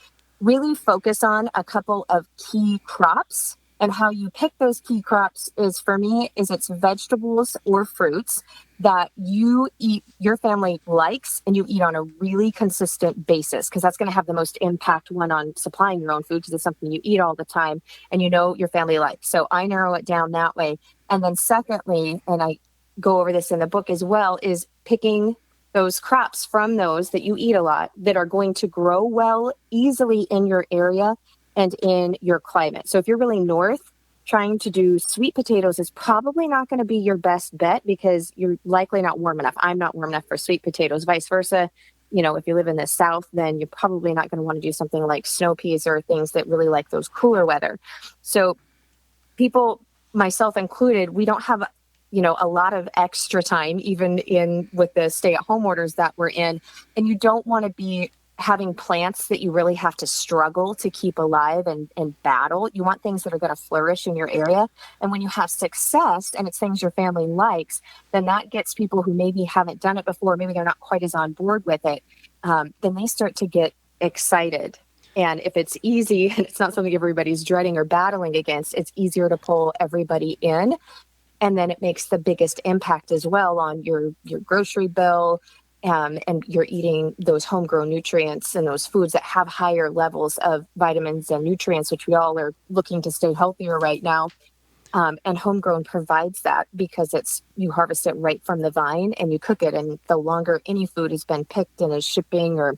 really focus on a couple of key crops. And how you pick those key crops is, for me, is it's vegetables or fruits that you eat, your family likes, and you eat on a really consistent basis, because that's going to have the most impact, one, on supplying your own food, because it's something you eat all the time and you know your family likes. So I narrow it down that way. And then secondly, and I go over this in the book as well, is picking those crops from those that you eat a lot that are going to grow well, easily in your area and in your climate. So if you're really north, trying to do sweet potatoes is probably not going to be your best bet, because you're likely not warm enough. I'm not warm enough for sweet potatoes. Vice versa, if you live in the south, then you're probably not going to want to do something like snow peas or things that really like those cooler weather. So people, myself included, we don't have a lot of extra time, even with the stay-at-home orders that we're in, and you don't want to be having plants that you really have to struggle to keep alive and battle. You want things that are going to flourish in your area. And when you have success and it's things your family likes, then that gets people who maybe haven't done it before, maybe they're not quite as on board with it, then they start to get excited. And if it's easy and it's not something everybody's dreading or battling against, it's easier to pull everybody in. And then it makes the biggest impact as well on your grocery bill. And you're eating those homegrown nutrients and those foods that have higher levels of vitamins and nutrients, which we all are looking to stay healthier right now. And homegrown provides that, because you harvest it right from the vine and you cook it. And the longer any food has been picked and is shipping or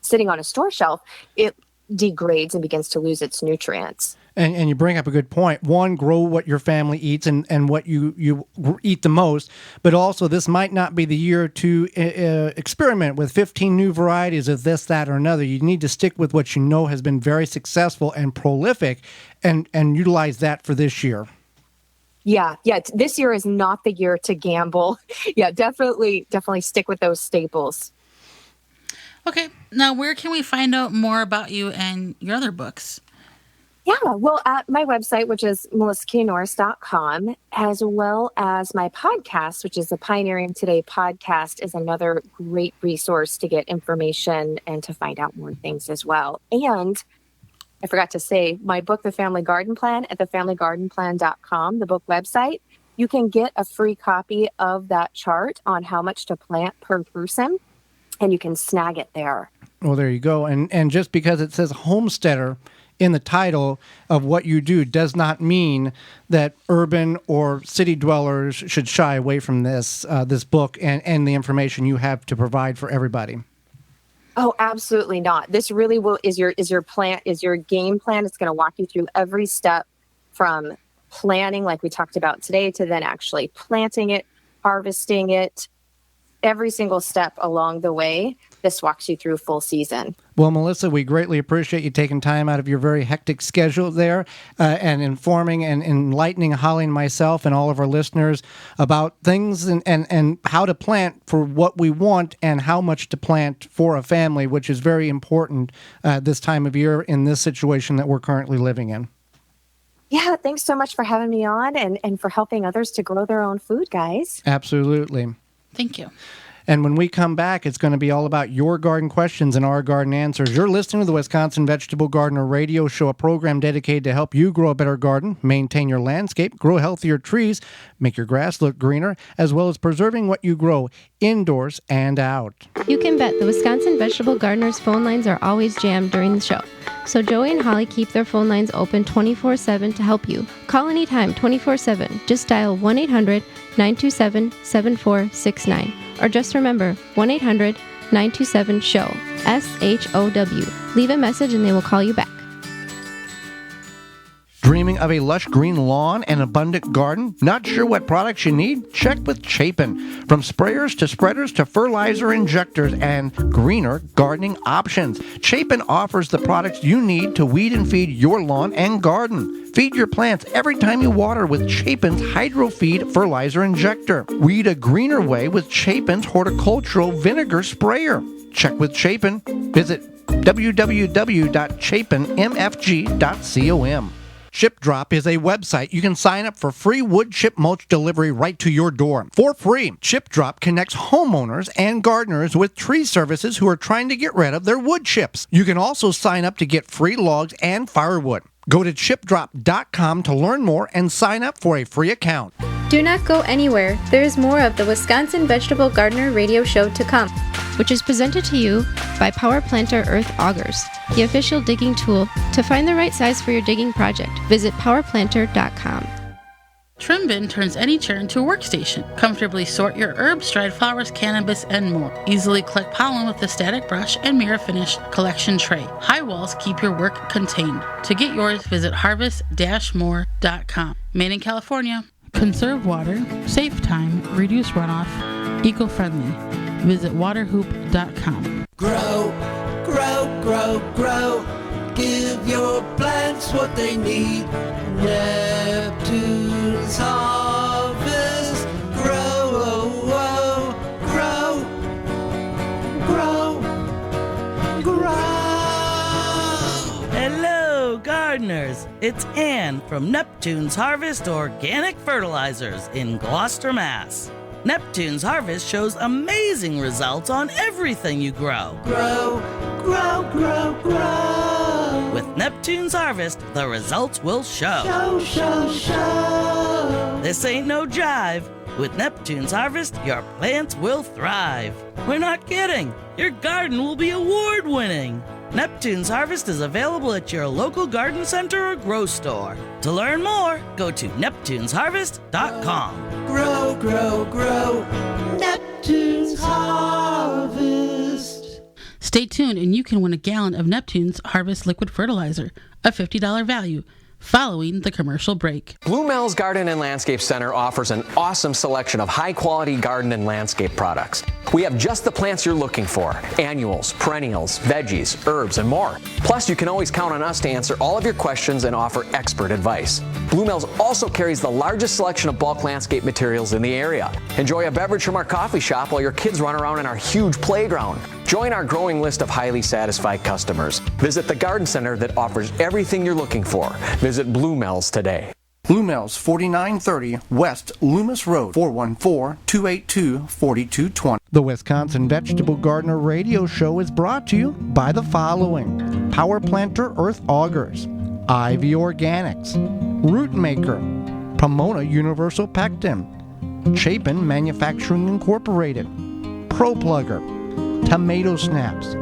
sitting on a store shelf, it degrades and begins to lose its nutrients. And you bring up a good point. One, grow what your family eats and what you eat the most. But also, this might not be the year to experiment with 15 new varieties of this, that, or another. You need to stick with what you know has been very successful and prolific and utilize that for this year. Yeah. This year is not the year to gamble. Yeah, definitely stick with those staples. Okay. Now, where can we find out more about you and your other books? Yeah, well, at my website, which is melissaknorris.com, as well as my podcast, which is the Pioneering Today podcast, is another great resource to get information and to find out more things as well. And I forgot to say, my book, The Family Garden Plan, at thefamilygardenplan.com, the book website, you can get a free copy of that chart on how much to plant per person, and you can snag it there. Well, there you go. And just because it says homesteader in the title of what you do does not mean that urban or city dwellers should shy away from this book and the information you have to provide for everybody. Oh, absolutely not. This really is your game plan. It's going to walk you through every step from planning, like we talked about today, to then actually planting it, harvesting it, every single step along the way. This walks you through full season. Well, Melissa, we greatly appreciate you taking time out of your very hectic schedule there and informing and enlightening Holly and myself and all of our listeners about things and how to plant for what we want and how much to plant for a family, which is very important this time of year in this situation that we're currently living in. Yeah, thanks so much for having me on and for helping others to grow their own food, guys. Absolutely. Thank you. And when we come back, it's going to be all about your garden questions and our garden answers. You're listening to the Wisconsin Vegetable Gardener Radio Show, a program dedicated to help you grow a better garden, maintain your landscape, grow healthier trees, make your grass look greener, as well as preserving what you grow indoors and out. You can bet the Wisconsin Vegetable Gardeners phone lines are always jammed during the show. So Joey and Holly keep their phone lines open 24/7 to help you. Call anytime 24/7. Just dial 1-800-927-7469. Or just remember 1-800-927-SHOW. SHOW. Leave a message and they will call you back. Dreaming of a lush green lawn and abundant garden? Not sure what products you need? Check with Chapin. From sprayers to spreaders to fertilizer injectors and greener gardening options, Chapin offers the products you need to weed and feed your lawn and garden. Feed your plants every time you water with Chapin's Hydro Feed Fertilizer Injector. Weed a greener way with Chapin's Horticultural Vinegar Sprayer. Check with Chapin. Visit www.chapinmfg.com. Chip Drop is a website you can sign up for free wood chip mulch delivery right to your door for free. Chip Drop connects homeowners and gardeners with tree services who are trying to get rid of their wood chips. You can also sign up to get free logs and firewood. Go to chipdrop.com to learn more and sign up for a free account. Do not go anywhere. There is more of the Wisconsin Vegetable Gardener Radio Show to come, which is presented to you by Power Planter Earth Augers, the official digging tool. To find the right size for your digging project, visit powerplanter.com. Trim Bin turns any chair into a workstation. Comfortably sort your herbs, dried flowers, cannabis, and more. Easily collect pollen with the static brush and mirror finish collection tray. High walls keep your work contained. To get yours, visit harvest-more.com. Made in California. Conserve water, save time, reduce runoff, eco-friendly. Visit waterhoop.com. Grow, grow, grow, grow. Give your plants what they need. Neptune's Harvest. Grow, oh, oh. Grow, grow, grow. Hello, gardeners. It's Ann from Neptune's Harvest Organic Fertilizers in Gloucester, Mass. Neptune's Harvest shows amazing results on everything you grow. Grow, grow, grow, grow. With Neptune's Harvest, the results will show. Show, show, show. This ain't no jive. With Neptune's Harvest, your plants will thrive. We're not kidding. Your garden will be award-winning. Neptune's Harvest is available at your local garden center or grow store. To learn more, go to neptunesharvest.com. Grow, grow, grow. Neptune's Harvest. Stay tuned and you can win a gallon of Neptune's Harvest Liquid Fertilizer, a $50 value, following the commercial break. Blue Mel's Garden and Landscape Center offers an awesome selection of high-quality garden and landscape products. We have just the plants you're looking for: annuals, perennials, veggies, herbs, and more. Plus, you can always count on us to answer all of your questions and offer expert advice. Blue Mel's also carries the largest selection of bulk landscape materials in the area. Enjoy a beverage from our coffee shop while your kids run around in our huge playground. Join our growing list of highly satisfied customers. Visit the garden center that offers everything you're looking for. Visit Blue Mel's today. Blue Mel's, 4930 West Loomis Road, 414-282-4220. The Wisconsin Vegetable Gardener Radio Show is brought to you by the following: Power Planter Earth Augers, Ivy Organics, Root Maker, Pomona Universal Pectin, Chapin Manufacturing Incorporated, Pro Plugger, Tomato Snaps,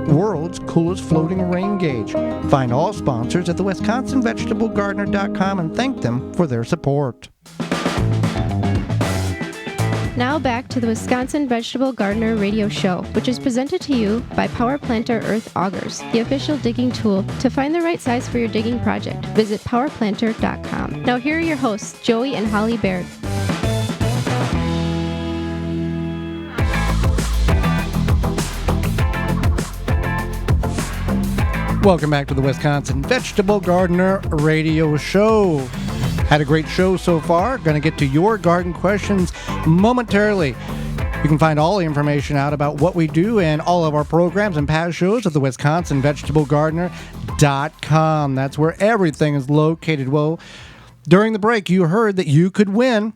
World's Coolest Floating Rain Gauge. Find all sponsors at the WisconsinVegetableGardener.com and thank them for their support. Now back to the Wisconsin Vegetable Gardener Radio Show, which is presented to you by Power Planter Earth Augers, the official digging tool. To find the right size for your digging project, visit powerplanter.com. Now here are your hosts, Joey and Holly Baird. Welcome back to the Wisconsin Vegetable Gardener Radio Show. Had a great show so far. Going to get to your garden questions momentarily. You can find all the information out about what we do and all of our programs and past shows at the WisconsinVegetableGardener.com. That's where everything is located. Well, during the break, you heard that you could win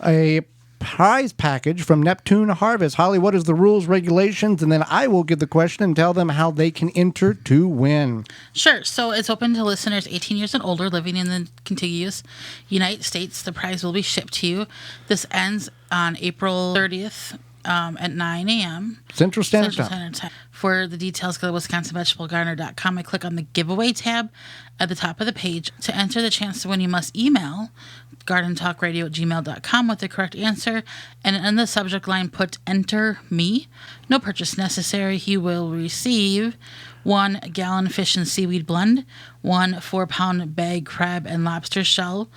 a prize package from Neptune Harvest. Holly, what is the rules, regulations? And then I will give the question and tell them how they can enter to win. Sure. So it's open to listeners 18 years and older living in the contiguous United States. The prize will be shipped to you. This ends on April 30th at 9 a.m. Central Standard Time. For the details, go to WisconsinVegetableGardener.com and click on the giveaway tab at the top of the page. To enter the chance to win, you must email gardentalkradio@gmail.com with the correct answer, and in the subject line put "Enter Me." No purchase necessary. You will receive 1 gallon fish and seaweed blend, 1 4-pound bag crab and lobster shell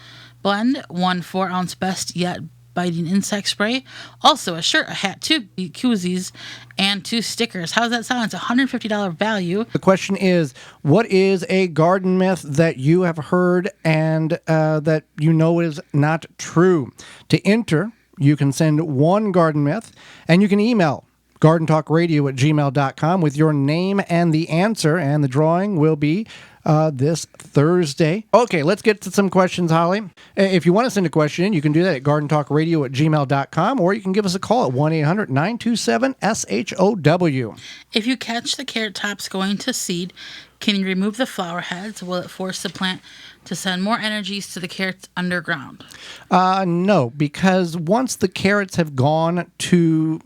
blend, 1 4-ounce best yet biting insect spray, also a shirt, a hat, 2 koozies, and 2 stickers. How does that sound? It's a $150 value. The question is, what is a garden myth that you have heard and that you know is not true? To enter, you can send 1 garden myth, and you can email gardentalkradio@gmail.com with your name and the answer, and the drawing will be this Thursday. Okay, let's get to some questions, Holly. If you want to send a question in, you can do that at gardentalkradio@gmail.com, or you can give us a call at 1-800-927-SHOW. If you catch the carrot tops going to seed, can you remove the flower heads? Will it force the plant to send more energies to the carrots underground? No, because once the carrots have gone to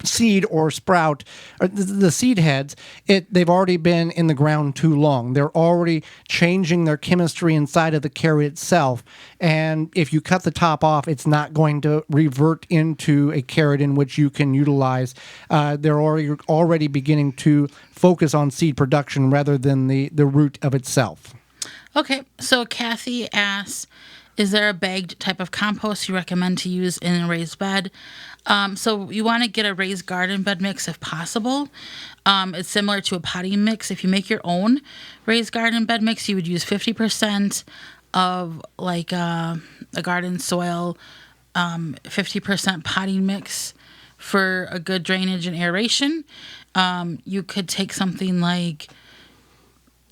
seed or sprout, or the seed heads, they've already been in the ground too long. They're already changing their chemistry inside of the carrot itself. And if you cut the top off, it's not going to revert into a carrot in which you can utilize. They're already beginning to focus on seed production rather than the root of itself. Okay, so Kathy asks, is there a bagged type of compost you recommend to use in a raised bed? So you want to get a raised garden bed mix if possible. It's similar to a potting mix. If you make your own raised garden bed mix, you would use 50% of like a garden soil, 50% potting mix for a good drainage and aeration. You could take something like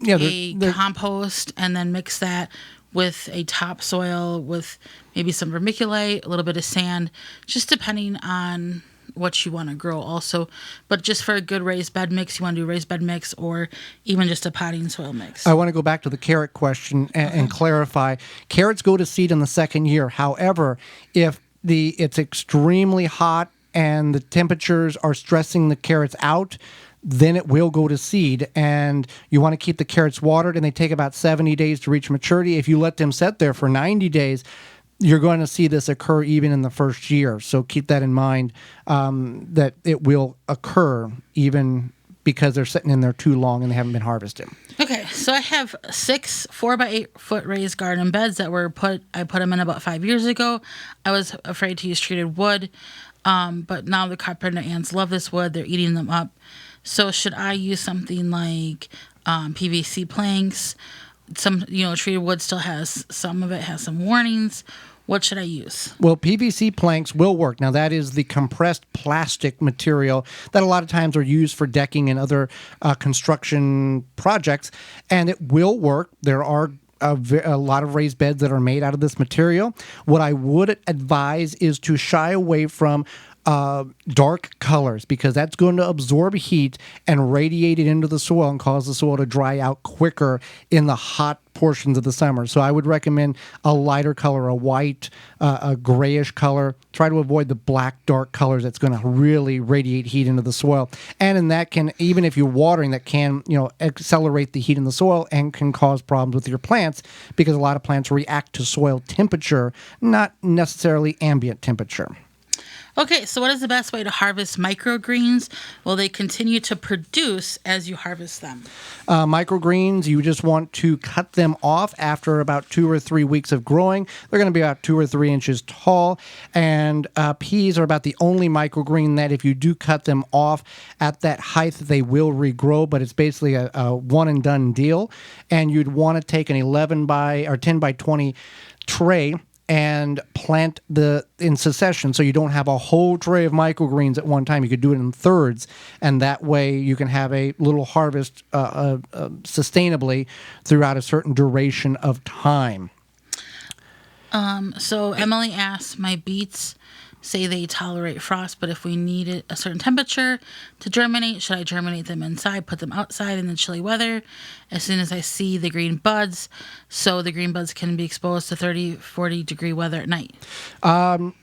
compost and then mix that with a topsoil with maybe some vermiculite, a little bit of sand, just depending on what you want to grow also. But just for a good raised bed mix, you want to do a raised bed mix or even just a potting soil mix. I want to go back to the carrot question and clarify. Carrots go to seed in the second year. However, if it's extremely hot and the temperatures are stressing the carrots out, then it will go to seed, and you want to keep the carrots watered, and they take about 70 days to reach maturity. If you let them sit there for 90 days, you're going to see this occur even in the first year. So keep that in mind, that it will occur even because they're sitting in there too long and they haven't been harvested. Okay, so I have 6 4x8 foot raised garden beds that I put them in about 5 years ago. I was afraid to use treated wood, but now the carpenter ants love this wood. They're eating them up. So should I use something like PVC planks? Some, treated wood still has, some of it has some warnings. What should I use? Well, PVC planks will work. Now, that is the compressed plastic material that a lot of times are used for decking and other construction projects, and it will work. There are a lot of raised beds that are made out of this material. What I would advise is to shy away from dark colors, because that's going to absorb heat and radiate it into the soil and cause the soil to dry out quicker in the hot portions of the summer. So I would recommend a lighter color, a white, a grayish color. Try to avoid the black, dark colors that's going to really radiate heat into the soil. And in that can, even if you're watering, that can, accelerate the heat in the soil and can cause problems with your plants, because a lot of plants react to soil temperature, not necessarily ambient temperature. Okay, so what is the best way to harvest microgreens? Will they continue to produce as you harvest them? Microgreens, you just want to cut them off after about 2 or 3 weeks of growing. They're going to be about 2 or 3 inches tall. And peas are about the only microgreen that if you do cut them off at that height, they will regrow, but it's basically a one and done deal. And you'd want to take an 10 by 20 tray and plant in succession, so you don't have a whole tray of microgreens at one time. You could do it in thirds, and that way you can have a little harvest sustainably throughout a certain duration of time. So Emily asks, my beets say they tolerate frost, but if we need a certain temperature to germinate, should I germinate them inside, put them outside in the chilly weather as soon as I see the green buds, so the green buds can be exposed to 30, 40 degree weather at night?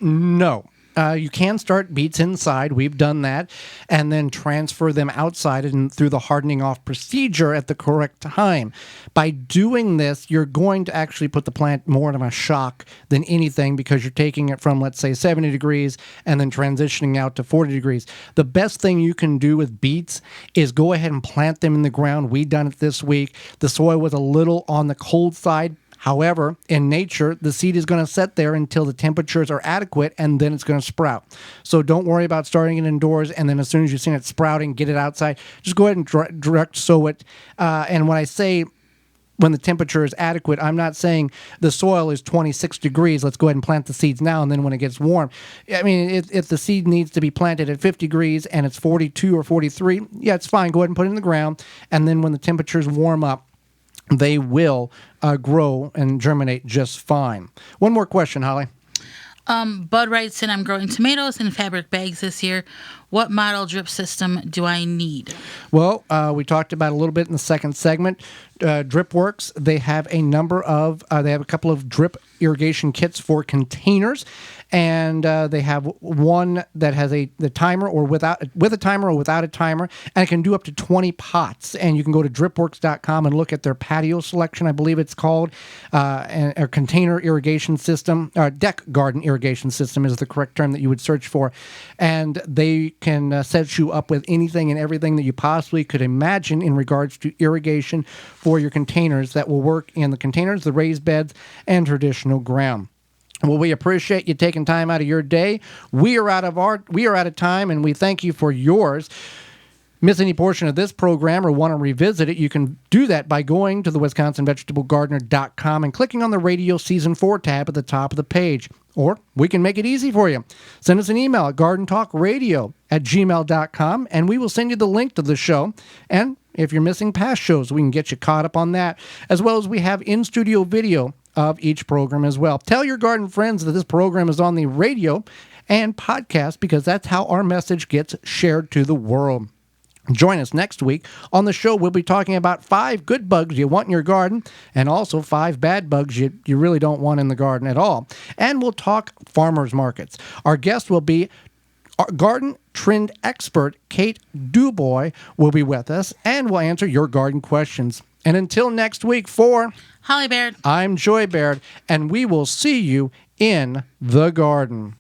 No. You can start beets inside. We've done that. And then transfer them outside and through the hardening off procedure at the correct time. By doing this, you're going to actually put the plant more in a shock than anything because you're taking it from, let's say, 70 degrees and then transitioning out to 40 degrees. The best thing you can do with beets is go ahead and plant them in the ground. We done it this week. The soil was a little on the cold side. However, in nature, the seed is going to sit there until the temperatures are adequate, and then it's going to sprout. So don't worry about starting it indoors, and then as soon as you've seen it sprouting, get it outside. Just go ahead and direct sow it. And when I say when the temperature is adequate, I'm not saying the soil is 26 degrees. Let's go ahead and plant the seeds now, and then when it gets warm. I mean, if the seed needs to be planted at 50 degrees and it's 42 or 43, yeah, it's fine. Go ahead and put it in the ground, and then when the temperatures warm up, they will grow and germinate just fine. One more question, Holly. Bud writes in, I'm growing tomatoes in fabric bags this year. What model drip system do I need? Well, we talked about a little bit in the second segment. DripWorks, they have a couple of drip irrigation kits for containers, and they have one that has the timer or with a timer or without a timer, and it can do up to 20 pots. And you can go to dripworks.com and look at their patio selection, I believe it's called, and a container irrigation system, deck garden irrigation system is the correct term that you would search for, and they can set you up with anything and everything that you possibly could imagine in regards to irrigation for your containers that will work in the containers, the raised beds, and traditional ground. Well, we appreciate you taking time out of your day. We are out of time, and we thank you for yours. Miss any portion of this program or want to revisit it, you can do that by going to the WisconsinVegetableGardener.com and clicking on the Radio Season 4 tab at the top of the page. Or we can make it easy for you. Send us an email at gardentalkradio@gmail.com, and we will send you the link to the show. And if you're missing past shows, we can get you caught up on that, as well as we have in-studio video of each program as well. Tell your garden friends that this program is on the radio and podcast, because that's how our message gets shared to the world. Join us next week. On the show, we'll be talking about 5 good bugs you want in your garden, and also 5 bad bugs you really don't want in the garden at all. And we'll talk farmers markets. Our guest will be our garden trend expert, Kate Dubois, will be with us, and we'll answer your garden questions. And until next week, for Holly Baird, I'm Joy Baird, and we will see you in the garden.